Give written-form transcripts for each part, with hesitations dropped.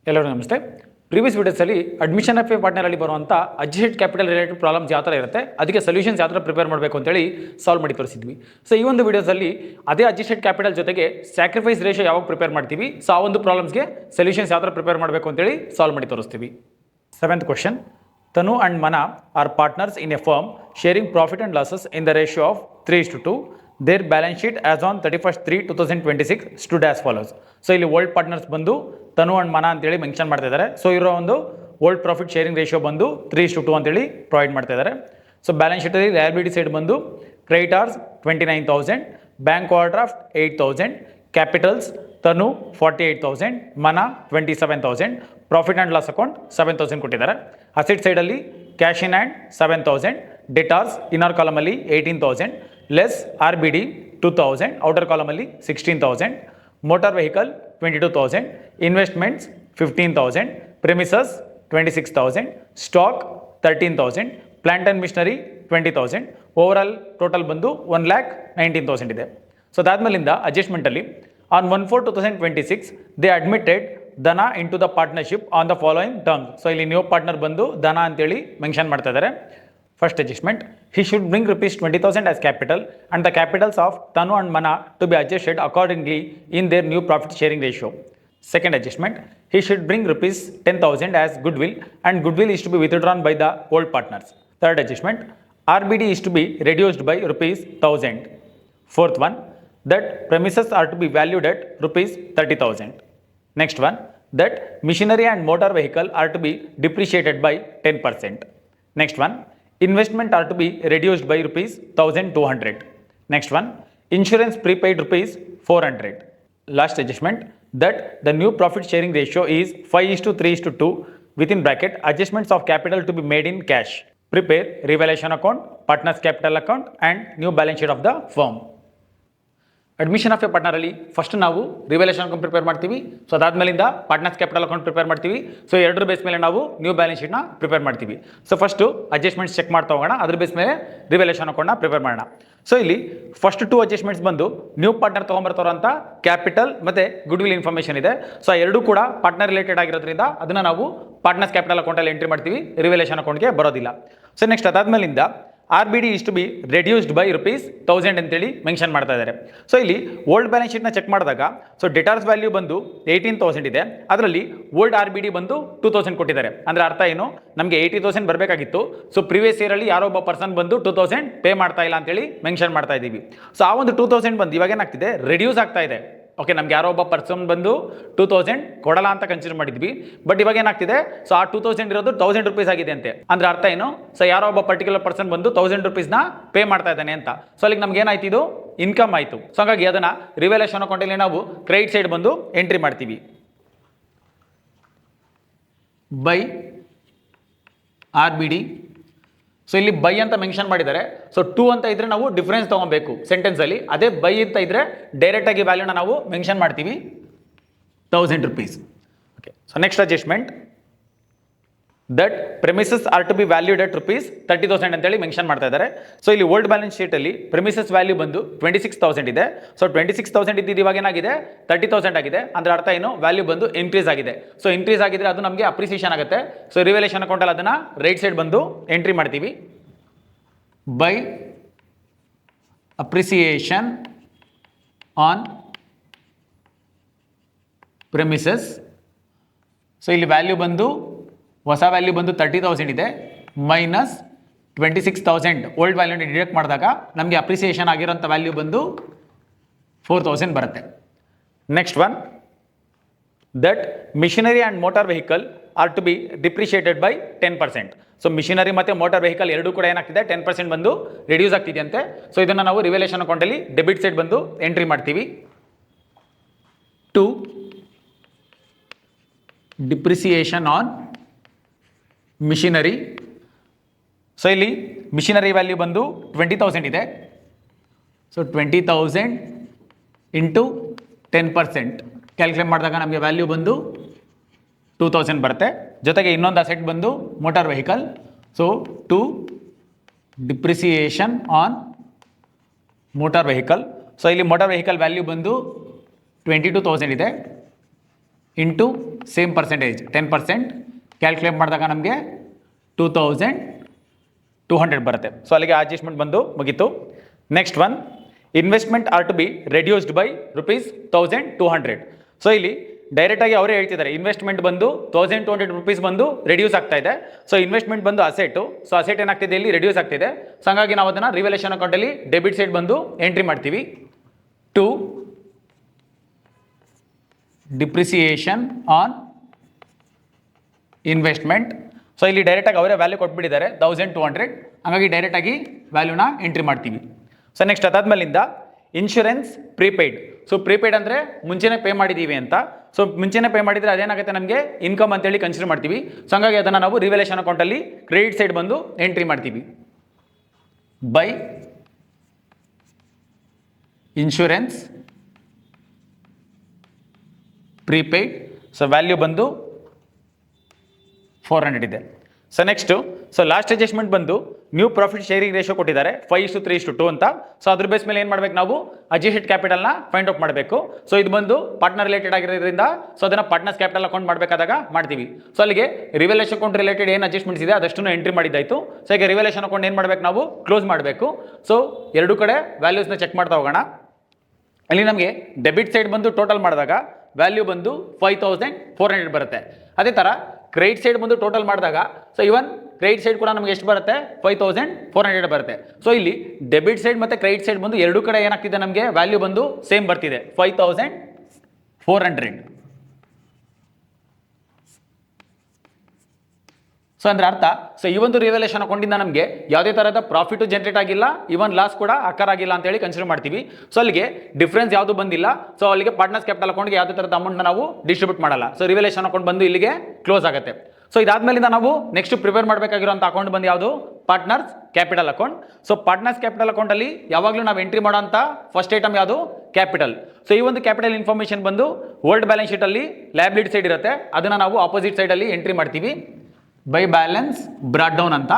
ಎಲ್ಲರಿಗೂ ನಮಸ್ತೆ. Previous ವಿಡಿಯೋಸಲ್ಲಿ admission of a ಪಾರ್ಟ್ನರಲ್ಲಿ ಬರುವಂಥ ಅಡ್ಜಸ್ಟೆಡ್ ಕ್ಯಾಪಿಟಲ್ ರಿಲೇಟೆಡ್ ಪ್ರಾಬ್ಲಮ್ಸ್ ಯಾವ ಥರ ಇರುತ್ತೆ, ಅದಕ್ಕೆ ಸೊಲ್ಯೂಷನ್ಸ್ ಯಾವ ಥರ ಪ್ರಿಪೇರ್ ಮಾಡಬೇಕು ಅಂತೇಳಿ ಸಾಲ್ವ್ ಮಾಡಿ ತೋರಿಸಿದ್ವಿ. ಸೊ ಈ ಒಂದು ವಿಡಿಯೋಸಲ್ಲಿ ಅದೇ ಅಡ್ಜಸ್ಟೆಡ್ ಕ್ಯಾಪಿಟಲ್ ಜೊತೆಗೆ ಸ್ಯಾಕ್ರಿಫೈಸ್ ರೇಷಿಯೋ ಯಾವಾಗ ಪ್ರಿಪೇರ್ ಮಾಡ್ತೀವಿ, ಸೊ ಆ ಒಂದು ಪ್ರಾಬ್ಲಮ್ಸ್ಗೆ ಸೊಲ್ಯೂಷನ್ಸ್ ಯಾವ ಥರ ಪ್ರಿಪೇರ್ ಮಾಡಬೇಕು ಅಂತೇಳಿ ಸಾಲ್ವ್ ಮಾಡಿ ತೋರಿಸ್ತೀವಿ. 7th question. Tanu and Mana are partners in a firm sharing profit and losses in the ratio of 3:2. Their balance sheet as on 31/3/2026 stood as follows. So ಇಲ್ಲಿ old partners ಬಂದು ತನು and ಮನ ಅಂತೇಳಿ mention ಮಾಡ್ತಾ ಇದ್ದಾರೆ. So ಇರೋ ಒಂದು old profit sharing ratio ಬಂದು 3:2 ಅಂತೇಳಿ ಪ್ರೊವೈಡ್ ಮಾಡ್ತಾ ಇದ್ದಾರೆ. ಸೊ ಬ್ಯಾಲೆನ್ಸ್ ಶೀಟಲ್ಲಿ ಲಯಬಿಲಿಟಿ ಸೈಡ್ ಬಂದು creditors 29,000, bank overdraft 8,000, capitals Tanu 48,000, Mana 27,000, profit and loss account 7,000 ಕೊಟ್ಟಿದ್ದಾರೆ. ಅಸೆಟ್ ಸೈಡಲ್ಲಿ cash in hand 7,000, debtors inner ಕಾಲಮಲ್ಲಿ 18,000, less R B D 2,000, outer ಕಾಲಮಲ್ಲಿ 16,000, motor vehicle 22,000, investments 15,000, premises 26,000, stock 13,000, plant and machinery 20,000. Overall total ಬಂದು 1,19,000 ಇದೆ. So ಅದಾದ್ಮೇಲಿಂದ ಅಡ್ಜಸ್ಟ್ಮೆಂಟಲ್ಲಿ on 1/4/2026 they admitted Dhana into the partnership on the following terms. So ಇಲ್ಲಿ new partner ಬಂದು ದನ ಅಂತೇಳಿ mention ಮಾಡ್ತಾ ಇದ್ದಾರೆ. First adjustment, he should bring rupees 20,000 as capital and the capitals of Tanu and Mana to be adjusted accordingly in their new profit sharing ratio. Second adjustment, he should bring rupees 10,000 as goodwill and goodwill is to be withdrawn by the old partners. Third adjustment, RBD is to be reduced by rupees 1,000. Fourth one, that premises are to be valued at rupees 30,000. Next one, that machinery and motor vehicle are to be depreciated by 10%. Next one, investment are to be reduced by rupees 1,200. Next one, insurance prepaid rupees 400. Last adjustment, that the new profit sharing ratio is 5:3:2 within bracket adjustments of capital to be made in cash. Prepare revaluation account, partners capital account and new balance sheet of the firm. Admission of a ಪಾರ್ಟ್ನರಲ್ಲಿ first ನಾವು revaluation account prepare ಮಾಡ್ತೀವಿ. So ಅದಾದ್ಮೇಲಿಂದ partners capital account prepare ಮಾಡ್ತೀವಿ. So ಎರಡರ base ಮೇಲೆ ನಾವು new balance ಶೀಟ್ನ prepare ಮಾಡ್ತೀವಿ. ಸೊ ಫಸ್ಟು ಅಡ್ಜಸ್ಟ್ಮೆಂಟ್ಸ್ ಚೆಕ್ ಮಾಡ್ತಾ ಹೋಗೋಣ, ಅದ್ರ ಬೇಸ್ ಮೇಲೆ ರಿವಲ್ಯೂಷನ್ ಅಕೌಂಟ್ನ ಪ್ರಿಪೇರ್ ಮಾಡೋಣ. ಸೊ ಇಲ್ಲಿ ಫಸ್ಟ್ 2 ಅಡ್ಜಸ್ಟ್ಮೆಂಟ್ಸ್ ಬಂದು ನ್ಯೂ ಪಾರ್ಟ್ನರ್ ತೊಗೊಂಬರ್ತಾರಂತ ಕ್ಯಾಪಿಟಲ್ ಮತ್ತು ಗುಡ್ ವಿಲ್ ಇನ್ಫಾರ್ಮೇಷನ್ ಇದೆ. ಸೊ ಎರಡೂ ಕೂಡ ಪಾರ್ಟ್ನರ್ ರಿಲೇಟೆಡ್ ಆಗಿರೋದ್ರಿಂದ ಅದನ್ನು ನಾವು ಪಾರ್ಟ್ನರ್ಸ್ ಕ್ಯಾಪಿಟಲ್ ಅಕೌಂಟಲ್ಲಿ ಎಂಟ್ರಿ ಮಾಡ್ತೀವಿ, ರಿವಲ್ಯೂಷನ್ ಅಕೌಂಟ್ಗೆ ಬರೋದಿಲ್ಲ. ಸೊ ನೆಕ್ಸ್ಟ್ ಅದಾದ್ಮೇಲಿಂದ RBD is to be reduced by rupees 1,000 ಅಂತೇಳಿ ಮೆನ್ಷನ್ ಮಾಡ್ತಾ ಇದ್ದಾರೆ. ಸೊ ಇಲ್ಲಿ ಓಲ್ಡ್ ಬ್ಯಾಲೆನ್ಸ್ ಶೀಟ್ನ ಚೆಕ್ ಮಾಡಿದಾಗ ಸೊ ಡೆಟಾರ್ಸ್ ವ್ಯಾಲ್ಯೂ ಬಂದು 18,000 ಇದೆ, ಅದರಲ್ಲಿ ಓಲ್ಡ್ RBD ಬಂದು 2,000 ಕೊಟ್ಟಿದ್ದಾರೆ. ಅಂದರೆ ಅರ್ಥ ಏನು, ನಮಗೆ 80,000 ಬರಬೇಕಾಗಿತ್ತು. ಸೊ ಪ್ರೀವಿಯಸ್ ಇಯರಲ್ಲಿ ಯಾರೋ ಒಬ್ಬ ಪರ್ಸನ್ ಬಂದು 2,000 ಪೇ ಮಾಡ್ತಾ ಇಲ್ಲ ಅಂತೇಳಿ ಮೆನ್ಷನ್ ಮಾಡ್ತಾ ಇದ್ದೀವಿ. ಸೊ ಆ ಒಂದು 2,000 ಬಂದು ಇವಾಗ ಏನಾಗ್ತಿದೆ, ರೆಡ್ಯೂಸ್ ಆಗ್ತಾ ಇದೆ. ಓಕೆ, ನಮ್ಗೆ ಯಾರೋ ಒಬ್ಬ ಪರ್ಸನ್ ಬಂದು 2,000 ಕೊಡಲ್ಲ ಅಂತ ಕನ್ಸಿಡರ್ ಮಾಡಿದ್ವಿ, ಬಟ್ ಇವಾಗ ಏನಾಗ್ತಿದೆ, ಸೊ ಆ 2,000 ಇರೋದು 1,000 ರೂಪೀಸ್ ಆಗಿದೆ ಅಂತೆ. ಅಂದ್ರೆ ಅರ್ಥ ಏನು, ಸೊ ಯಾರೋ ಒಬ್ಬ ಪರ್ಟಿಕ್ಯುಲರ್ ಪರ್ಸನ್ ಬಂದು 1,000 ರೂಪೀಸ್ನ ಪೇ ಮಾಡ್ತಾ ಇದ್ದಾನೆ ಅಂತ. ಸೊ ಅಲ್ಲಿಗೆ ನಮ್ಗೆ ಏನಾಯ್ತು, ಇದು ಇನ್ಕಮ್ ಆಯಿತು. ಸೊ ಹಾಗಾಗಿ ಅದನ್ನು ರಿವಲ್ಯೂಷನ್ ಅಕೌಂಟಲ್ಲಿ ನಾವು ಕ್ರೆಡಿಟ್ ಸೈಡ್ ಬಂದು ಎಂಟ್ರಿ ಮಾಡ್ತೀವಿ. By RBD. ಸೊ ಇಲ್ಲಿ ಬೈ ಅಂತ ಮೆನ್ಷನ್ ಮಾಡಿದ್ದಾರೆ. ಸೊ 2 ಅಂತ ಇದ್ರೆ ನಾವು ಡಿಫರೆನ್ಸ್ ತೊಗೊಬೇಕು ಸೆಂಟೆನ್ಸಲ್ಲಿ. ಅದೇ ಬೈ ಅಂತ ಇದ್ರೆ ಡೈರೆಕ್ಟಾಗಿ ವ್ಯಾಲ್ಯೂನ ನಾವು ಮೆನ್ಷನ್ ಮಾಡ್ತೀವಿ 1,000 rupees. Okay, so next adjustment, that premises are to be valued at rupees 30,000 ಅಂತೇಳಿ ಮೆನ್ಷನ್ ಮಾಡ್ತಾ ಇದ್ದಾರೆ. ಸೊ ಇಲ್ಲಿ ಓಲ್ಡ್ ಬ್ಯಾಲೆನ್ಸ್ ಶೀಟಲ್ಲಿ ಪ್ರೆಮಿಸಸ್ ವ್ಯಾಲ್ಯೂ ಬಂದು 26,000 ಇದೆ. ಸೊ 26,000 ಇದ್ದಿದ್ದು ಇವಾಗ ಏನಾಗಿದೆ, 30,000 ಆಗಿದೆ. ಅಂದ್ರೆ ಅರ್ಥ ಏನು, ವ್ಯಾಲ್ಯೂ ಬಂದು ಇನ್ಕ್ರೀಸ್ ಆಗಿದೆ. ಸೊ ಇನ್ಕ್ರೀಸ್ ಆಗಿದ್ರೆ ಅದು ನಮಗೆ ಅಪ್ರಿಸಿಯೇಷನ್ ಆಗುತ್ತೆ. ಸೊ ರಿವಲ್ಯೂಷನ್ ಅಕೌಂಟಲ್ಲಿ ಅದನ್ನು ರೈಟ್ ಸೈಡ್ ಬಂದು ಎಂಟ್ರಿ ಮಾಡ್ತೀವಿ. By appreciation on premises. So ಇಲ್ಲಿ ವ್ಯಾಲ್ಯೂ ಬಂದು ಹೊಸ ವ್ಯಾಲ್ಯೂ ಬಂದು 30,000 ಇದೆ, ಮೈನಸ್ 26,000 ಓಲ್ಡ್ ವ್ಯಾಲ್ಯೂನ ಡಿಡಕ್ಟ್ ಮಾಡಿದಾಗ ನಮಗೆ ಅಪ್ರಿಸಿಯೇಷನ್ ಆಗಿರೋಂಥ ವ್ಯಾಲ್ಯೂ ಬಂದು 4,000 ಬರುತ್ತೆ. Next one, that machinery and motor vehicle are to be depreciated by 10%. So machinery ಮತ್ತು ಮೋಟಾರ್ ವೆಹಿಕಲ್ ಎರಡೂ ಕೂಡ ಏನಾಗ್ತಿದೆ, 10% ಬಂದು ರಿಡ್ಯೂಸ್ ಆಗ್ತಿದೆಯಂತೆ. ಸೊ ಇದನ್ನು ನಾವು ರಿವಲ್ಯೂಷನ್ ಅಕೌಂಟಲ್ಲಿ ಡೆಬಿಟ್ ಸೈಡ್ ಬಂದು ಎಂಟ್ರಿ ಮಾಡ್ತೀವಿ. 2 ಡಿಪ್ರಿಸಿಯೇಷನ್ ಆನ್ ಮಿಷಿನರಿ. ಸೊ ಇಲ್ಲಿ ಮಿಷಿನರಿ ವ್ಯಾಲ್ಯೂ ಬಂದು 20,000 ಇದೆ. ಸೊ 20,000 ಇಂಟು 10% ಕ್ಯಾಲ್ಕುಲೇಟ್ ಮಾಡಿದಾಗ ನಮಗೆ ವ್ಯಾಲ್ಯೂ ಬಂದು 2,000 ಬರುತ್ತೆ. ಜೊತೆಗೆ ಇನ್ನೊಂದು ಅಸೆಟ್ ಬಂದು motor vehicle so to depreciation on motor vehicle. So ಇಲ್ಲಿ ಮೋಟಾರ್ ವೆಹಿಕಲ್ ವ್ಯಾಲ್ಯೂ ಬಂದು 22,000 ಇದೆ ಇಂಟು ಸೇಮ್ ಪರ್ಸೆಂಟೇಜ್ 10% ಕ್ಯಾಲ್ಕುಲೇಟ್ ಮಾಡಿದಾಗ ನಮಗೆ 2,200 ಬರುತ್ತೆ. ಸೊ ಅಲ್ಲಿಗೆ ಅಡ್ಜಸ್ಟ್ಮೆಂಟ್ ಬಂದು ಮುಗೀತು. Next one, investment are to be reduced by ₹1,200. So ಇಲ್ಲಿ ಡೈರೆಕ್ಟಾಗಿ ಅವರೇ ಹೇಳ್ತಿದ್ದಾರೆ ಇನ್ವೆಸ್ಟ್ಮೆಂಟ್ ಬಂದು 1,200 ರೂಪೀಸ್ ಬಂದು ರೆಡ್ಯೂಸ್ ಆಗ್ತಾ ಇದೆ. ಸೊ ಇನ್ವೆಸ್ಟ್ಮೆಂಟ್ ಬಂದು ಅಸೆಟು. ಸೊ ಅಸೆಟ್ ಏನಾಗ್ತಿದೆ ಇಲ್ಲಿ ರೆಡ್ಯೂಸ್ ಆಗ್ತಿದೆ. ಸೊ ಹಾಗಾಗಿ ನಾವು ಅದನ್ನು ರಿವಲ್ಯೂಷನ್ ಅಕೌಂಟಲ್ಲಿ ಡೆಬಿಟ್ ಸೈಡ್ ಬಂದು ಎಂಟ್ರಿ ಮಾಡ್ತೀವಿ. To depreciation on investment. So ಇಲ್ಲಿ ಡೈರೆಕ್ಟಾಗಿ ಅವರೇ ವ್ಯಾಲ್ಯೂ ಕೊಟ್ಬಿಟ್ಟಿದ್ದಾರೆ 1,200. ಹಾಗಾಗಿ ಡೈರೆಕ್ಟಾಗಿ ವ್ಯಾಲ್ಯೂನ ಎಂಟ್ರಿ ಮಾಡ್ತೀವಿ. ಸೊ ನೆಕ್ಸ್ಟ್ ಅದಾದ್ಮೇಲಿಂದ ಇನ್ಶೂರೆನ್ಸ್ ಪ್ರೀಪೇಯ್ಡ್. ಸೊ ಪ್ರೀಪೇಯ್ಡ್ ಅಂದರೆ ಮುಂಚೆನೇ ಪೇ ಮಾಡಿದ್ದೀವಿ ಅಂತ. ಸೊ ಮುಂಚೆನೇ ಪೇ ಮಾಡಿದರೆ ಅದೇನಾಗುತ್ತೆ ನಮಗೆ ಇನ್ಕಮ್ ಅಂತೇಳಿ ಕನ್ಸಿಡರ್ ಮಾಡ್ತೀವಿ. ಸೊ ಹಾಗಾಗಿ ಅದನ್ನು ನಾವು ರಿವಲ್ಯೂಷನ್ ಅಕೌಂಟಲ್ಲಿ ಕ್ರೆಡಿಟ್ ಸೈಡ್ ಬಂದು ಎಂಟ್ರಿ ಮಾಡ್ತೀವಿ. By insurance prepaid. So value ಬಂದು 400 ಇದೆ. So next, so last adjustment ಬಂದು ನ್ಯೂ ಪ್ರಾಫಿಟ್ ಶೇರಿಂಗ್ ರೇಷೋ ಕೊಟ್ಟಿದ್ದಾರೆ 5:3:2 ಅಂತ. ಸೊ ಅದ್ರ ಬೇಸ್ ಮೇಲೆ ಏನು ಮಾಡಬೇಕು ನಾವು ಅಡ್ಜಸ್ಟೆಡ್ ಕ್ಯಾಪಿಟಲ್ನ ಫೈಂಡ್ ಔಟ್ ಮಾಡಬೇಕು. ಸೊ ಇದು ಬಂದು ಪಾರ್ಟ್ನರ್ ರಿಲೇಟೆಡ್ ಆಗಿರೋದ್ರಿಂದ ಸೊ ಅದನ್ನು ಪಾರ್ಟ್ನರ್ಸ್ ಕ್ಯಾಪಿಟಲ್ ಅಕೌಂಟ್ ಮಾಡಬೇಕಾದಾಗ ಮಾಡ್ತೀವಿ. ಸೊ ಅಲ್ಲಿಗೆ ರಿವಲ್ಯೂಷನ್ ಅಕೌಂಟ್ ರಿಲೇಟೆಡ್ ಏನು ಅಡ್ಜಸ್ಟ್ಮೆಂಟ್ಸ್ ಇದೆ ಅದಷ್ಟನ್ನು ಎಂಟ್ರಿ ಮಾಡಿದ್ದಾಯಿತು. ಸೊ ಈಗ ರಿವಲ್ಯೂಷನ್ ಅಕೌಂಟ್ ಏನು ಮಾಡಬೇಕು ನಾವು ಕ್ಲೋಸ್ ಮಾಡಬೇಕು. ಸೊ ಎರಡು ಕಡೆ ವ್ಯಾಲ್ಯೂಸ್ನ ಚೆಕ್ ಮಾಡ್ತಾ ಹೋಗೋಣ. ಅಲ್ಲಿ ನಮಗೆ ಡೆಬಿಟ್ ಸೈಡ್ ಬಂದು ಟೋಟಲ್ ಮಾಡಿದಾಗ ವ್ಯಾಲ್ಯೂ ಬಂದು 5,400 ಬರುತ್ತೆ. ಅದೇ ಥರ ಕ್ರೆಡಿಟ್ ಸೈಡ್ ಬಂದು ಟೋಟಲ್ ಮಾಡಿದಾಗ ಸೊ ಇವನ್ ಕ್ರೆಡಿಟ್ ಸೈಡ್ ಕೂಡ ನಮಗೆ ಎಷ್ಟು ಬರುತ್ತೆ 5,400 ಬರುತ್ತೆ. ಸೊ ಇಲ್ಲಿ ಡೆಬಿಟ್ ಸೈಡ್ ಮತ್ತು ಕ್ರೆಡಿಟ್ ಸೈಡ್ ಬಂದು ಎರಡು ಕಡೆ ಏನಾಗ್ತಿದೆ ನಮಗೆ ವ್ಯಾಲ್ಯೂ ಬಂದು ಸೇಮ್ ಬರ್ತಿದೆ 5,400. ಸೊ ಅಂದ್ರೆ ಅರ್ಥ, ಸೊ ಈ ಒಂದು ರಿವಲ್ಯೂಷನ್ ಅಕೌಂಟಿಂದ ನಮಗೆ ಯಾವುದೇ ಥರದ ಪ್ರಾಫಿಟು ಜನರೇಟ್ ಆಗಿಲ್ಲ, ಇವನ್ ಲಾಸ್ ಕೂಡ ಅಕ್ಕರ್ ಆಗಿಲ್ಲ ಅಂತೇಳಿ ಕನ್ಸಿಡರ್ ಮಾಡ್ತೀವಿ. ಸೊ ಅಲ್ಲಿಗೆ ಡಿಫ್ರೆನ್ಸ್ ಯಾವುದು ಬಂದಿಲ್ಲ. ಸೊ ಅಲ್ಲಿಗೆ ಪಾರ್ಟ್ನರ್ಸ್ ಕ್ಯಾಪಿಟಲ್ ಅಕೌಂಟ್ಗೆ ಯಾವುದೇ ಥರದ ಅಮೌಂಟ್ನ ನಾವು ಡಿಸ್ಟ್ರಿಬ್ಯೂಟ್ ಮಾಡಲ್ಲ. ಸೊ ರಿವಲ್ಯೂಷನ್ ಅಕೌಂಟ್ ಬಂದು ಇಲ್ಲಿಗೆ ಕ್ಲೋಸ್ ಆಗುತ್ತೆ. ಸೊ ಇದಾದ್ಮೇಲಿಂದ ನಾವು ನೆಕ್ಸ್ಟ್ ಪ್ರಿಪೇರ್ ಮಾಡಬೇಕಾಗಿರುವಂಥ ಅಕೌಂಟ್ ಬಂದು ಯಾವುದು partners capital account. So partners capital ಅಕೌಂಟಲ್ಲಿ ಯಾವಾಗಲೂ ನಾವು ಎಂಟ್ರಿ ಮಾಡೋಂಥ ಫಸ್ಟ್ ಐಟಮ್ ಯಾವುದು ಕ್ಯಾಪಿಟಲ್. ಸೊ ಈ ಒಂದು ಕ್ಯಾಪಿಟಲ್ ಇನ್ಫಾರ್ಮೇಷನ್ ಬಂದು ಓಲ್ಡ್ ಬ್ಯಾಲೆನ್ಸ್ ಶೀಟಲ್ಲಿ ಲಯಬಿಲಿಟಿ ಸೈಡ್ ಇರುತ್ತೆ, ಅದನ್ನು ನಾವು ಆಪೋಸಿಟ್ ಸೈಡಲ್ಲಿ ಎಂಟ್ರಿ ಮಾಡ್ತೀವಿ ಬೈ ಬ್ಯಾಲೆನ್ಸ್ ಬ್ರಾಟ್ ಡೌನ್ ಅಂತ.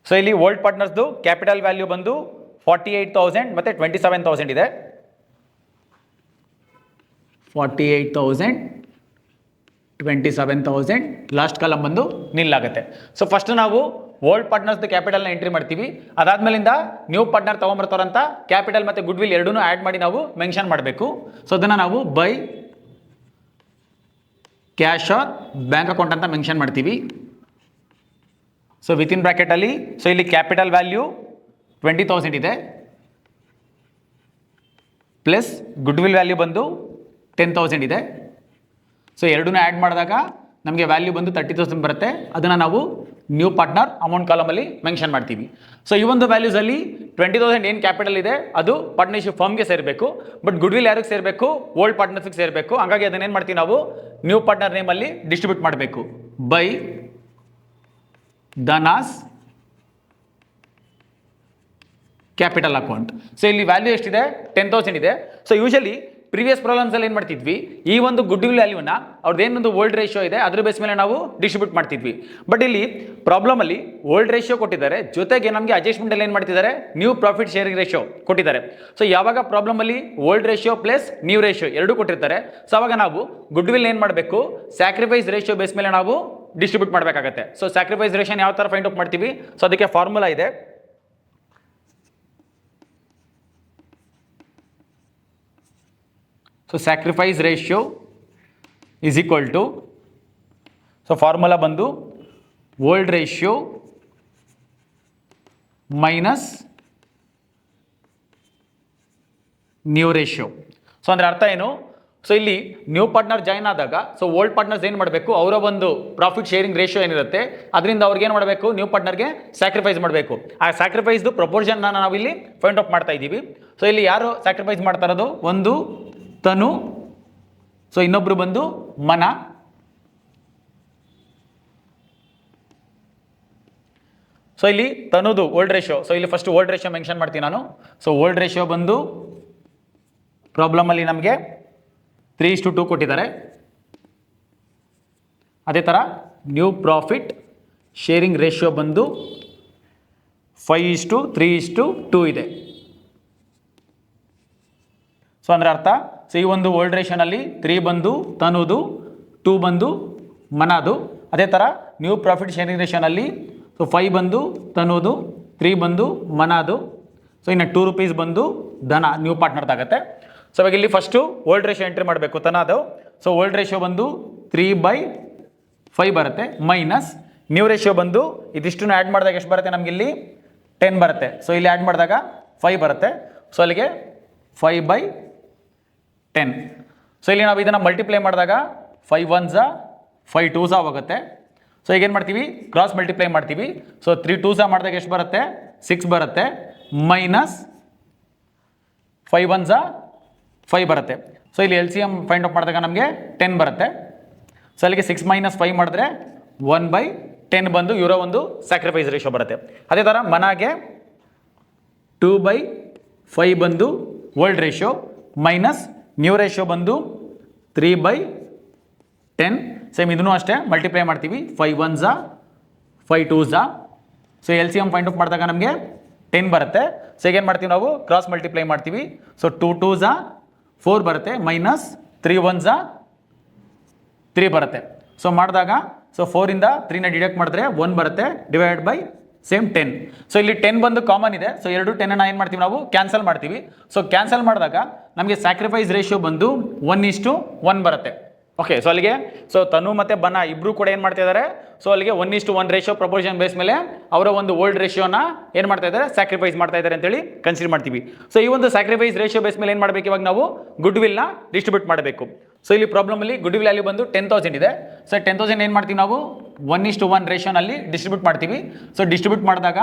ಸೊ ಇಲ್ಲಿ ಓಲ್ಡ್ ಪಾರ್ಟ್ನರ್ಸ್ದು ಕ್ಯಾಪಿಟಲ್ ವ್ಯಾಲ್ಯೂ ಬಂದು 48,000 ಮತ್ತು 27,000 ಇದೆ. 48,000 27,000 ಲಾಸ್ಟ್ ಕಾಲಮ್ ಬಂದು ನಿಲ್ಲಾಗುತ್ತೆ. ಸೊ ಫಸ್ಟ್ ನಾವು ಓಲ್ಡ್ ಪಾರ್ಟ್ನರ್ಸ್ದು ಕ್ಯಾಪಿಟಲ್ನ ಎಂಟ್ರಿ ಮಾಡ್ತೀವಿ. ಅದಾದ್ಮೇಲಿಂದ ನ್ಯೂ ಪಾರ್ಟ್ನರ್ ತೊಗೊಂಬರ್ತಾರಂತ ಕ್ಯಾಪಿಟಲ್ ಮತ್ತು ಗುಡ್ ವಿಲ್ ಎರಡೂ ಆ್ಯಡ್ ಮಾಡಿ ನಾವು ಮೆನ್ಷನ್ ಮಾಡಬೇಕು. ಸೊ ಅದನ್ನು ನಾವು by cash or bank account ಅಂತ ಮೆನ್ಷನ್ ಮಾಡ್ತೀವಿ. ಸೊ ವಿತಿನ್ ಬ್ರಾಕೆಟಲ್ಲಿ ಸೊ ಇಲ್ಲಿ ಕ್ಯಾಪಿಟಲ್ ವ್ಯಾಲ್ಯೂ 20,000 ಇದೆ, ಪ್ಲಸ್ ಗುಡ್ ವಿಲ್ ವ್ಯಾಲ್ಯೂ ಬಂದು 10,000 ಇದೆ. ಸೊ ಎರಡೂ ಆ್ಯಡ್ ಮಾಡಿದಾಗ ನಮಗೆ ವ್ಯಾಲ್ಯೂ ಬಂದು 30,000 ಬರುತ್ತೆ. ಅದನ್ನು ನಾವು ನ್ಯೂ ಪಾರ್ಟ್ನರ್ ಅಮೌಂಟ್ ಕಾಲಮಲ್ಲಿ ಮೆನ್ಷನ್ ಮಾಡ್ತೀವಿ. ಸೊ ಈ ಒಂದು ವ್ಯಾಲ್ಯೂಸಲ್ಲಿ 20,000 ಏನು ಕ್ಯಾಪಿಟಲ್ ಇದೆ ಅದು ಪಾರ್ಟ್ನರ್ಶಿಪ್ ಫರ್ಮ್ಗೆ ಸೇರಬೇಕು, ಬಟ್ ಗುಡ್ ವಿಲ್ ಯಾರಿಗೆ ಸೇರಬೇಕು ಓಲ್ಡ್ ಪಾರ್ಟ್ನರ್ಸ್ಗೆ ಸೇರಬೇಕು. ಹಾಗಾಗಿ ಅದನ್ನೇನು ಮಾಡ್ತೀವಿ ನಾವು ನ್ಯೂ ಪಾರ್ಟ್ನರ್ ನೇಮಲ್ಲಿ ಡಿಸ್ಟ್ರಿಬ್ಯೂಟ್ ಮಾಡಬೇಕು ಬೈ ಧನಾಸ್ ಕ್ಯಾಪಿಟಲ್ ಅಕೌಂಟ್. ಸೊ ಇಲ್ಲಿ ವ್ಯಾಲ್ಯೂ ಎಷ್ಟಿದೆ 10,000 ಇದೆ. ಸೊ ಯೂಶಲಿ ಪ್ರೀವಿಯಸ್ ಪ್ರಾಬ್ಲಮ್ಸಲ್ಲಿ ಏನು ಮಾಡ್ತಿದ್ವಿ, ಈ ಒಂದು ಗುಡ್ ವಿಲ್ ವ್ಯಾಲ್ಯೂನ ಅವ್ರದ್ದು ಏನೊಂದು ಓಲ್ಡ್ ರೇಷಿಯೋ ಇದೆ ಅದ್ರ ಬೇಸ್ ಮೇಲೆ ನಾವು ಡಿಸ್ಟ್ರಿಬ್ಯೂಟ್ ಮಾಡ್ತಿದ್ವಿ. ಬಟ್ ಇಲ್ಲಿ ಪ್ರಾಬ್ಲಮಲ್ಲಿ ಓಲ್ಡ್ ರೇಷಿಯೋ ಕೊಟ್ಟಿದ್ದಾರೆ, ಜೊತೆಗೆ ನಮಗೆ ಅಡ್ಜಸ್ಟ್ಮೆಂಟಲ್ಲಿ ಏನು ಮಾಡ್ತಿದ್ದಾರೆ ನ್ಯೂ ಪ್ರಾಫಿಟ್ ಶೇರಿಂಗ್ ರೇಷಿಯೋ ಕೊಟ್ಟಿದ್ದಾರೆ. ಸೊ ಯಾವಾಗ ಪ್ರಾಬ್ಲಮಲ್ಲಿ old ratio plus new ratio ಎರಡೂ ಕೊಟ್ಟಿರ್ತಾರೆ, ಸೊ ಅವಾಗ ನಾವು ಗುಡ್ ವಿಲ್ ಏನು ಮಾಡಬೇಕು ಸ್ಯಾಕ್ರಿಫೈಸ್ ರೇಷಿಯೋ ಬೇಸ್ ಮೇಲೆ ನಾವು ಡಿಸ್ಟ್ರಿಬ್ಯೂಟ್ ಮಾಡಬೇಕಾಗತ್ತೆ. ಸೊ ಸ್ಯಾಕ್ರಿಫೈಸ್ ರೇಷಿಯೋನ ಯಾವ ಥರ ಫೈಂಡ್ ಔಟ್ ಮಾಡ್ತೀವಿ, ಸೊ ಅದಕ್ಕೆ ಫಾರ್ಮುಲಾ ಇದೆ. So sacrifice ratio is equal to, so formula ಬಂದು old ratio minus new ratio. So ಅಂದರೆ ಅರ್ಥ ಏನು, ಸೊ ಇಲ್ಲಿ ನ್ಯೂ ಪಾರ್ಟ್ನರ್ ಜಾಯ್ನ್ ಆದಾಗ ಸೊ ಓಲ್ಡ್ ಪಾರ್ಟ್ನರ್ಸ್ ಏನು ಮಾಡಬೇಕು, ಅವರ ಒಂದು ಪ್ರಾಫಿಟ್ ಶೇರಿಂಗ್ ರೇಷಿಯೋ ಏನಿರುತ್ತೆ ಅದರಿಂದ ಅವ್ರಿಗೆ ಏನು ಮಾಡಬೇಕು ನ್ಯೂ ಪಾರ್ಟ್ನರ್ಗೆ ಸ್ಯಾಕ್ರಿಫೈಸ್ ಮಾಡಬೇಕು. ಆ ಸ್ಯಾಕ್ರಿಫೈಸ್ದು ಪ್ರಪೋರ್ಷನ್ನ ನಾವು ಇಲ್ಲಿ ಫೈಂಡ್ ಔಟ್ ಮಾಡ್ತಾ ಇದ್ದೀವಿ. ಸೊ ಇಲ್ಲಿ ಯಾರು ಸ್ಯಾಕ್ರಿಫೈಸ್ ಮಾಡ್ತಾ ಇರೋದು, ಒಂದು ತನು, ಸೊ ಇನ್ನೊಬ್ರು ಬಂದು ಮನ. ಸೊ ಇಲ್ಲಿ ತನುದು ಓಲ್ಡ್ ರೇಷಿಯೋ, ಸೊ ಇಲ್ಲಿ ಫಸ್ಟ್ ಓಲ್ಡ್ ರೇಷಿಯೋ ಮೆನ್ಷನ್ ಮಾಡ್ತೀನಿ ನಾನು. ಸೊ ಓಲ್ಡ್ ರೇಷಿಯೋ ಬಂದು ಪ್ರಾಬ್ಲಮಲ್ಲಿ ನಮಗೆ 3:2 ಕೊಟ್ಟಿದ್ದಾರೆ. ಅದೇ ಥರ ನ್ಯೂ ಪ್ರಾಫಿಟ್ ಶೇರಿಂಗ್ ರೇಷಿಯೋ ಬಂದು 5:3:2 ಇದೆ. ಸೊ ಅಂದರೆ ಅರ್ಥ, ಸೊ ಈ ಒಂದು ಓಲ್ಡ್ ರೇಷಿಯೋನಲ್ಲಿ 3 ಬಂದು ತನುದು, 2 ಬಂದು ಮನಾದು. ಅದೇ ಥರ ನ್ಯೂ ಪ್ರಾಫಿಟ್ ಶೇರಿಂಗ್ ರೇಷಿಯೋನಲ್ಲಿ ಸೊ 5 ಬಂದು ತನುದು, 3 ಬಂದು ಮನಾದು. ಸೊ ಇನ್ನು 2 ರೂಪೀಸ್ ಬಂದು ಧನ ನ್ಯೂ ಪಾರ್ಟ್ನರ್ದಾಗತ್ತೆ. ಸೊ ಇವಾಗ ಇಲ್ಲಿ ಫಸ್ಟು ಓಲ್ಡ್ ರೇಷಿಯೋ ಎಂಟ್ರಿ ಮಾಡಬೇಕು ತನದು. ಸೊ ಓಲ್ಡ್ ರೇಷಿಯೋ ಬಂದು 3/5 ಬರುತ್ತೆ, ಮೈನಸ್ ನ್ಯೂ ರೇಷಿಯೋ ಬಂದು ಇದಿಷ್ಟು ಆ್ಯಡ್ ಮಾಡಿದಾಗ ಎಷ್ಟು ಬರುತ್ತೆ ನಮಗೆ ಇಲ್ಲಿ 10 ಬರುತ್ತೆ. ಸೊ ಇಲ್ಲಿ ಆ್ಯಡ್ ಮಾಡಿದಾಗ 5 ಬರುತ್ತೆ. ಸೊ ಅಲ್ಲಿಗೆ 5/10. ಸೊ ಇಲ್ಲಿ ನಾವು ಇದನ್ನು ಮಲ್ಟಿಪ್ಲೈ ಮಾಡಿದಾಗ 5 1s 5 2s ಆಗುತ್ತೆ. ಸೊ ಈಗ ಏನು ಮಾಡ್ತೀವಿ, ಕ್ರಾಸ್ ಮಲ್ಟಿಪ್ಲೈ ಮಾಡ್ತೀವಿ. ಸೊ 3 2s ಮಾಡಿದಾಗ ಎಷ್ಟು ಬರುತ್ತೆ, 6 ಬರುತ್ತೆ, ಮೈನಸ್ 5 1s 5 ಬರುತ್ತೆ. ಸೊ ಇಲ್ಲಿ LCM ಫೈಂಡ್ ಔಟ್ ಮಾಡಿದಾಗ ನಮಗೆ 10 ಬರುತ್ತೆ. ಸೊ ಅಲ್ಲಿಗೆ 6 - 5 ಮಾಡಿದ್ರೆ 1/10 ಬಂದು ಇವರ ಒಂದು ಸ್ಯಾಕ್ರಿಫೈಸ್ ರೇಷಿಯೋ ಬರುತ್ತೆ. ಅದೇ ಥರ ಮನಾಗೆ 2/5 ಬಂದು old ratio, minus new ratio ಬಂದು 3/10. ಸೇಮ್ ಇದನ್ನು ಅಷ್ಟೇ ಮಲ್ಟಿಪ್ಲೈ ಮಾಡ್ತೀವಿ, 5 1s 5 2s. So LCM find out ಮಾಡಿದಾಗ ನಮಗೆ 10 ಬರುತ್ತೆ. ಸೊ ಈಗ ಏನು ಮಾಡ್ತೀವಿ ನಾವು, ಕ್ರಾಸ್ ಮಲ್ಟಿಪ್ಲೈ ಮಾಡ್ತೀವಿ. ಸೊ 2 2s 4 ಬರುತ್ತೆ, ಮೈನಸ್ 3 1s 3 ಬರುತ್ತೆ. ಸೊ ಮಾಡಿದಾಗ ಸೊ 4ಇಂದ 3ನ ಡಿಡಕ್ಟ್ ಮಾಡಿದ್ರೆ 1 ಬರುತ್ತೆ, ಡಿವೈಡ್ ಬೈ ಸೇಮ್ 10. ಸೊ ಇಲ್ಲಿ 10 ಬಂದು ಕಾಮನ್ ಇದೆ. ಸೊ 2 10 ಏನು ಮಾಡ್ತೀವಿ ನಾವು, ಕ್ಯಾನ್ಸಲ್ ಮಾಡ್ತೀವಿ. ಸೊ ಕ್ಯಾನ್ಸಲ್ ಮಾಡಿದಾಗ ನಮಗೆ ಸ್ಯಾಕ್ರಿಫೈಸ್ ರೇಷಿಯೋ ಬಂದು 1:1 ಬರುತ್ತೆ. ಓಕೆ, ಸೊ ಅಲ್ಲಿಗೆ ಸೊ ತನು ಮತ್ತು ಬನ ಇಬ್ಬರು ಕೂಡ ಏನು ಮಾಡ್ತಾ ಇದ್ದಾರೆ, ಸೊ ಅಲ್ಲಿಗೆ 1:1 ರೇಷಿಯೋ ಪ್ರಪೋರ್ಷನ್ ಬೇಸ್ ಮೇಲೆ ಅವರ ಒಂದು ಓಲ್ಡ್ ರೇಷಿಯೋನ ಏನು ಮಾಡ್ತಾ ಇದ್ದಾರೆ, ಸ್ಯಾಕ್ರಿಫೈಸ್ ಮಾಡ್ತಾ ಇದ್ದಾರೆ ಅಂತೇಳಿ ಕನ್ಸಿಡರ್ ಮಾಡ್ತೀವಿ. ಸೊ ಈ ಒಂದು ಸ್ಯಾಕ್ರಿಫೈಸ್ ರೇಷಿಯೋ ಬೇಸ್ ಮೇಲೆ ಏನು ಮಾಡಬೇಕು, ಇವಾಗ ನಾವು ಗುಡ್ ವಿಲ್ನ ಡಿಸ್ಟ್ರಿಬ್ಯೂಟ್ ಮಾಡಬೇಕು. ಸೊ ಇಲ್ಲಿ ಪ್ರಾಬ್ಲಮಲ್ಲಿ ಗುಡ್ ವಿಲ್ ವ್ಯಾಲ್ಯೂ ಬಂದು 10,000 ಇದೆ. ಸೊ 10,000 ಏನು ಮಾಡ್ತೀವಿ ನಾವು, 1:1 ರೇಷಿಯೋನಲ್ಲಿ ಡಿಸ್ಟ್ರಿಬ್ಯೂಟ್ ಮಾಡ್ತೀವಿ. ಸೊ ಡಿಸ್ಟ್ರಿಬ್ಯೂಟ್ ಮಾಡಿದಾಗ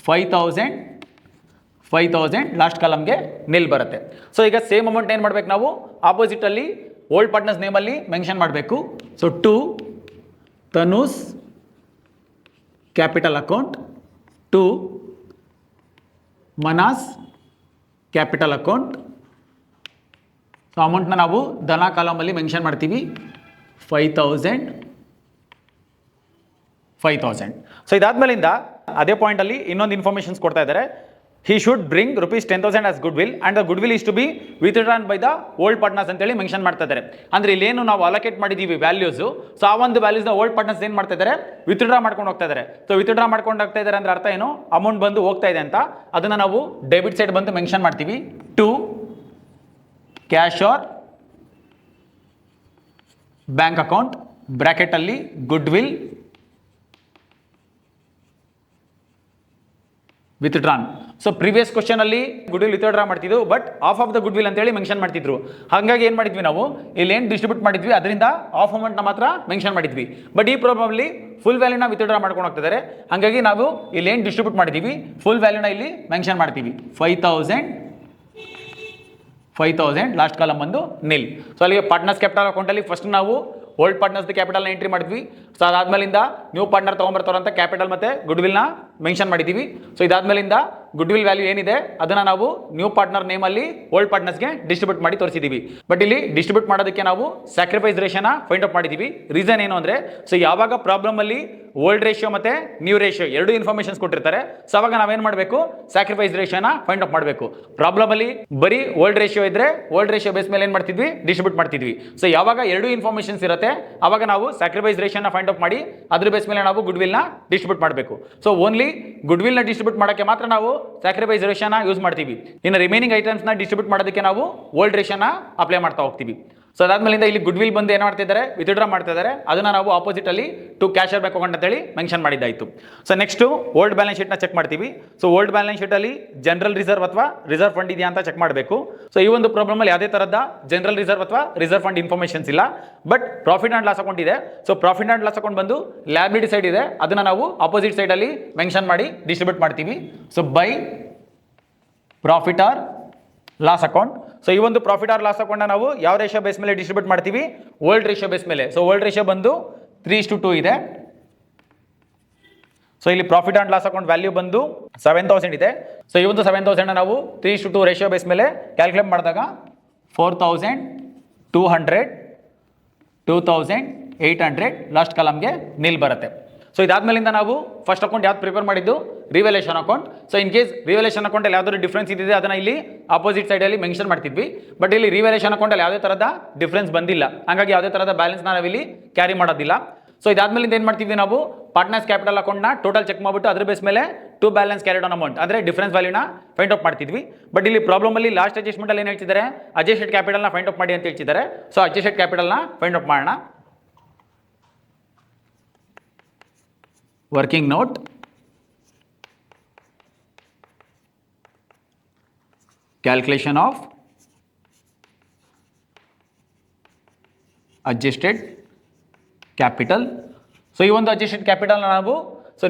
5,000 ಲಾಸ್ಟ್ ಕಾಲಮ್ಗೆ ನಿಲ್ ಬರುತ್ತೆ. ಸೊ ಈಗ ಸೇಮ್ ಅಮೌಂಟ್ ಏನು ಮಾಡಬೇಕು ನಾವು, ಆಪೋಸಿಟಲ್ಲಿ ಓಲ್ಡ್ ಪಾರ್ಟ್ನರ್ಸ್ ನೇಮಲ್ಲಿ ಮೆನ್ಷನ್ ಮಾಡಬೇಕು. So to Tanu's capital account, to Mana's capital account. So ಅಮೌಂಟ್ನ ನಾವು ಧನ ಕಾಲಮಲ್ಲಿ ಮೆನ್ಷನ್ ಮಾಡ್ತೀವಿ, 5,000. ಸೊ ಇದಾದ್ಮೇಲಿಂದ ಅದೇ ಪಾಯಿಂಟಲ್ಲಿ ಇನ್ನೊಂದು ಇನ್ಫಾರ್ಮೇಷನ್ಸ್ ಕೊಡ್ತಾ ಇದ್ದಾರೆ. he should bring ₹10,000 as goodwill and the goodwill is to be withdrawn by the old partners ಅಂತೇಳಿ ಮೆನ್ಷನ್ ಮಾಡ್ತಾ ಇದ್ದಾರೆ. ಅಂದರೆ ಇಲ್ಲೇನು ನಾವು ಅಲೋಕೇಟ್ ಮಾಡಿದ್ದೀವಿ ವ್ಯಾಲ್ಯೂಸು, ಸೊ ಆ ಒಂದು ವ್ಯಾಲ್ಯೂಸ್ನ ಓಲ್ಡ್ ಪಾರ್ಟ್ನರ್ಸ್ ಏನು ಮಾಡ್ತಾ ಇದ್ದಾರೆ, ವಿತ್ಡ್ರಾ ಮಾಡ್ಕೊಂಡು ಹೋಗ್ತಾ ಇದ್ದಾರೆ. ಸೊ ವಿತ್ಡ್ರಾ ಮಾಡ್ಕೊಂಡು ಹೋಗ್ತಾ ಇದ್ದಾರೆ ಅಂದರೆ ಅರ್ಥ ಏನು, ಅಮೌಂಟ್ ಬಂದು ಹೋಗ್ತಾ ಇದೆ ಅಂತ. ಅದನ್ನು ನಾವು ಡೆಬಿಟ್ ಸೈಡ್ ಬಂದು ಮೆನ್ಷನ್ ಮಾಡ್ತೀವಿ, to cash or bank account ಬ್ರ್ಯಾಕೆಟಲ್ಲಿ goodwill withdrawn. So previous question ಅಲ್ಲಿ ಗುಡ್ ವಿಲ್ ವಿತ್ಡ್ರಾ ಮಾಡ್ತಿದ್ವು, but half of the goodwill ಅಂತೇಳಿ ಮೆನ್ಷನ್ ಮಾಡ್ತಿದ್ರು. ಹಾಗಾಗಿ ಏನು ಮಾಡಿದ್ವಿ ನಾವು, ಇಲ್ಲಿ ಏನು ಡಿಸ್ಟ್ರಿಬ್ಯೂಟ್ ಮಾಡಿದ್ವಿ ಅದರಿಂದ ಆಫ್ ಅಮೌಂಟ್ನ ಮಾತ್ರ ಮೆನ್ಷನ್ ಮಾಡಿದ್ವಿ. ಬಟ್ ಈ ಪ್ರಾಬ್ಲಮ್ಲಿ ಫುಲ್ ವ್ಯಾಲ್ಯೂನ ವಿತ್ಡ್ರಾ ಮಾಡ್ಕೊಂಡು ಹೋಗ್ತಿದ್ದಾರೆ. ಹಾಗಾಗಿ ನಾವು ಇಲ್ಲಿ ಏನು ಡಿಸ್ಟ್ರಿಬ್ಯೂಟ್ ಮಾಡಿದ್ದೀವಿ ಫುಲ್ ವ್ಯಾಲ್ಯೂನ ಇಲ್ಲಿ ಮೆನ್ಷನ್ ಮಾಡ್ತೀವಿ, 5,000 ಲಾಸ್ಟ್ ಕಾಲಮ್ ಬಂದು ನಿಲ್. ಸೊ ಅಲ್ಲಿಗೆ ಪಾರ್ಟ್ನರ್ಸ್ ಕ್ಯಾಪಿಟಲ್ ಅಕೌಂಟಲ್ಲಿ ಫಸ್ಟ್ ನಾವು ಓಲ್ಡ್ ಪಾರ್ಟ್ನರ್ಸ್ ಕ್ಯಾಪಿಟಲ್ನ ಎಂಟ್ರಿ ಮಾಡಿದ್ವಿ. ಸೊ ಅದಾದ್ಮೇಲಿಂದ ನ್ಯೂ ಪಾರ್ಟ್ನರ್ ತೊಗೊಂಬರ್ತಾರಂತ ಕ್ಯಾಪಿಟಲ್ ಮತ್ತು ಗುಡ್ ವಿಲ್ನ ಮೆನ್ಷನ್ ಮಾಡಿದ್ದೀವಿ. ಸೊ ಇದಾದ್ಮೇಲಿಂದ ಗುಡ್ ವಿಲ್ ವ್ಯಾಲ್ಯೂ ಏನಿದೆ ಅದನ್ನು ನಾವು ನ್ಯೂ ಪಾರ್ಟ್ನರ್ ನೇಮಲ್ಲಿ ಓಲ್ಡ್ ಪಾರ್ಟ್ನರ್ಸ್ಗೆ ಡಿಸ್ಟ್ರಿಬ್ಯೂಟ್ ಮಾಡಿ ತೋರಿಸಿದ್ದೀವಿ. ಬಟ್ ಇಲ್ಲಿ ಡಿಸ್ಟ್ರಿಬ್ಯೂಟ್ ಮಾಡೋದಕ್ಕೆ ನಾವು ಸ್ಯಾಕ್ರಿಫೈಸ್ ರೇಷಿಯೋನ ಫೈಂಡ್ ಔಟ್ ಮಾಡಿದ್ದೀವಿ. ರೀಸನ್ ಏನು ಅಂದರೆ, ಸೊ ಯಾವಾಗ ಪ್ರಾಬ್ಲಮಲ್ಲಿ ಓಲ್ಡ್ ರೇಷಿಯೋ ಮತ್ತು ನ್ಯೂ ರೇಷಿಯೋ ಎರಡು ಇನ್ಫಾರ್ಮೇಷನ್ಸ್ ಕೊಟ್ಟಿರ್ತಾರೆ, ಸೊ ಅವಾಗ ನಾವೇನು ಮಾಡಬೇಕು, ಸ್ಯಾಕ್ರಿಫೈಸ್ ರೇಷಿಯೋನ ಫೈಂಡ್ ಔಟ್ ಮಾಡಬೇಕು. ಪ್ರಾಬ್ಲಮಲ್ಲಿ ಬರೀ ಓಲ್ಡ್ ರೇಷಿಯೋ ಇದ್ದರೆ ಓಲ್ಡ್ ರೇಷಿಯೋ ಬೇಸ್ ಮೇಲೆ ಏನು ಮಾಡ್ತಿದ್ವಿ, ಡಿಸ್ಟ್ರಿಬ್ಯೂಟ್ ಮಾಡ್ತಿದ್ವಿ. ಸೊ ಯಾವಾಗ ಎರಡು ಇನ್ಫಾರ್ಮೇಷನ್ಸ್ ಇರುತ್ತೆ ಅವಾಗ ನಾವು ಸ್ಯಾಕ್ರಿಫೈಸ್ ರೇಷಿಯೋನ ಫೈಂಡ್ ಔಟ್ ಮಾಡಿ ಅದ್ರ ಬೇಸ್ ಮೇಲೆ ನಾವು ಗುಡ್ ವಿಲ್ನ ಡಿಸ್ಟ್ರಿಬ್ಯೂಟ್ ಮಾಡಬೇಕು. ಸೊ ಓನ್ಲಿ ಗುಡ್ ವಿಲ್ನ ಡಿಸ್ಟ್ರಿಬ್ಯೂಟ್ ಮಾಡೋಕ್ಕೆ ಮಾತ್ರ ನಾವು ಸ್ಯಾಕ್ರಿಫೈಸ್ ರೇಷಿಯೋನ ಯೂಸ್ ಮಾಡ್ತೀವಿ. ಇನ್ನು ರಿಮೈನಿಂಗ್ ಐಟಮ್ಸ್ನ ಡಿಸ್ಟ್ರಿಬ್ಯೂಟ್ ಮಾಡೋದಕ್ಕೆ ನಾವು ಓಲ್ಡ್ ರೇಷಿಯೋನ ಅಪ್ಲೈ ಮಾಡ್ತಾ ಹೋಗ್ತೀವಿ. ಸೊ ಅದಾದ್ಮೇಲಿಂದ ಇಲ್ಲಿ ಗುಡ್ ವಿಲ್ ಬಂದು ಏನು ಮಾಡ್ತಿದ್ದಾರೆ, ವಿತ್ಡ್ರಾ ಮಾಡ್ತಾ ಇದ್ದಾರೆ. ಅದನ್ನು ನಾವು ಆಪೋಸಿಟ್ ಅಲ್ಲಿ to cash or bank account ಅಂತೇಳಿ ಮೆನ್ಷನ್ ಮಾಡಿದ್ದಾಯಿತು. ಸೊ ನೆಕ್ಸ್ಟ್ ಓಲ್ಡ್ ಬ್ಯಾಲೆನ್ಸ್ ಶೀಟ್ನ ಚೆಕ್ ಮಾಡ್ತೀವಿ. ಸೊ ಓಲ್ಡ್ ಬ್ಯಾಲೆನ್ಸ್ ಶೀಟಲ್ಲಿ ಜನರಲ್ ರಿಸರ್ವ್ ಅಥವಾ ರಿಸರ್ವ್ ಫಂಡ್ ಇದೆಯಾ ಅಂತ ಚೆಕ್ ಮಾಡಬೇಕು. ಸೊ ಈ ಒಂದು ಪ್ರಾಬ್ಲಮಲ್ಲಿ ಯಾವುದೇ ಥರದ ಜನರಲ್ ರಿಸರ್ವ್ ಅಥವಾ ರಿಸರ್ವ್ ಫಂಡ್ ಇನ್ಫಾರ್ಮೇಷನ್ಸ್ ಇಲ್ಲ, but profit and loss account ಇದೆ. So profit and loss account ಬಂದು ಲ್ಯಾಬಿಲಿಟಿ ಸೈಡ್ ಇದೆ, ಅದನ್ನು ನಾವು ಆಪೋಸಿಟ್ ಸೈಡಲ್ಲಿ ಮೆನ್ಷನ್ ಮಾಡಿ ಡಿಸ್ಟ್ರಿಬ್ಯೂಟ್ ಮಾಡ್ತೀವಿ. So by profit or loss account. So ಈ ಒಂದು ಪ್ರಾಫಿಟ್ ಆರ್ ಲಾಸ್ ಅಕೌಂಟ್ನ ನಾವು ಯಾವ ರೇಷಿಯೋ ಬೇಸ್ ಮೇಲೆ ಡಿಸ್ಟ್ರಿಬ್ಯೂಟ್ ಮಾಡ್ತೀವಿ, ಓಲ್ಡ್ ರೇಷಿಯೋ ಬೇಸ್ ಮೇಲೆ. ಸೊ ಓಲ್ಡ್ ರೇಷಿಯೋ ಬಂದು 3:2 ಇದೆ. ಸೊ ಇಲ್ಲಿ profit and loss account value ಬಂದು 7,000 ಇದೆ. ಸೊ ಈ ಒಂದು 7,000 ನಾವು 3:2 ರೇಷಿಯೋ ಬೇಸ್ ಮೇಲೆ ಕ್ಯಾಲ್ಕುಲೇಟ್ ಮಾಡಿದಾಗ 4,200, 2,000, 800, ಲಾಸ್ಟ್ ಕಾಲಮ್ಗೆ ನಿಲ್ ಬರುತ್ತೆ. ಸೊ ಇದಾದ್ಮೇಲಿಂದ ನಾವು ಫಸ್ಟ್ ಅಕೌಂಟ್ ಯಾವ್ದು ಪ್ರಿಪೇರ್ ಮಾಡಿದ್ದು, ರಿವೆಲೇಷನ್ ಅಕೌಂಟ್. ಸೊ ಇನ್ ಕೇಸ್ ರಿವೆಲೇಷನ್ ಅಕೌಂಟಲ್ಲಿ ಯಾವ್ದಾದ್ರು ಡಿಫ್ರೆನ್ಸ್ ಇದ್ದಿದೆ ಅದನ್ನು ಇಲ್ಲಿ ಆಪೋಸಿಟ್ ಸೈಡಲ್ಲಿ ಮೆನ್ಷನ್ ಮಾಡ್ತಿದ್ವಿ. ಬಟ್ ಇಲ್ಲಿ ರಿವೆಲೇಷನ್ ಅಕೌಂಟಲ್ಲಿ ಯಾವುದೇ ಥರದ ಡಿಫ್ರೆನ್ಸ್ ಬಂದಿಲ್ಲ, ಹಾಗಾಗಿ ಯಾವುದೇ ಥರದ ಬ್ಯಾಲೆನ್ಸ್ನ ನಾವಿಲ್ಲಿ ಕ್ಯಾರಿ ಮಾಡೋದಿಲ್ಲ. ಸೊ ಇದಾದ್ಮೇಲಿಂದ ಏನು ಮಾಡ್ತೀವಿ, ನಾವು ಪಾರ್ಟ್ನರ್ಸ್ ಕ್ಯಾಪಿಟಲ್ ಅಕೌಂಟ್ನ ಟೋಟಲ್ ಚೆಕ್ ಮಾಡಿಬಿಟ್ಟು ಅದ್ರ ಬೇಸ್ ಮೇಲೆ to balance carried on amount ಅಂದರೆ ಡಿಫ್ರೆನ್ಸ್ ವ್ಯಾಲ್ಯೂನ ಫೈಂಡ್ ಔಟ್ ಮಾಡ್ತಿದ್ವಿ. ಬಟ್ ಇಲ್ಲಿ ಪ್ರಾಬ್ಲಮಲ್ಲಿ ಲಾಸ್ಟ್ ಅಡ್ಜಸ್ಟ್ಮೆಂಟಲ್ಲಿ ಏನು ಹೇಳ್ತಿದ್ದಾರೆ, ಅಡ್ಜಸ್ಟೆಡ್ ಕ್ಯಾಪಿಟಲ್ನ ಫೈಂಡ್ ಔಟ್ ಮಾಡಿ ಅಂತ ಹೇಳ್ತಿದ್ದಾರೆ. ಸೊ ಅಡ್ಜಸ್ಟೆಡ್ ಕ್ಯಾಪಿಟಲ್ನ ಫೈಂಡ್ ಔಟ್ ಮಾಡೋಣ. Working note, calculation of adjusted capital. So ಈ ಒಂದು ಅಡ್ಜಸ್ಟೆಡ್ ಕ್ಯಾಪಿಟಲ್ನ ನಾವು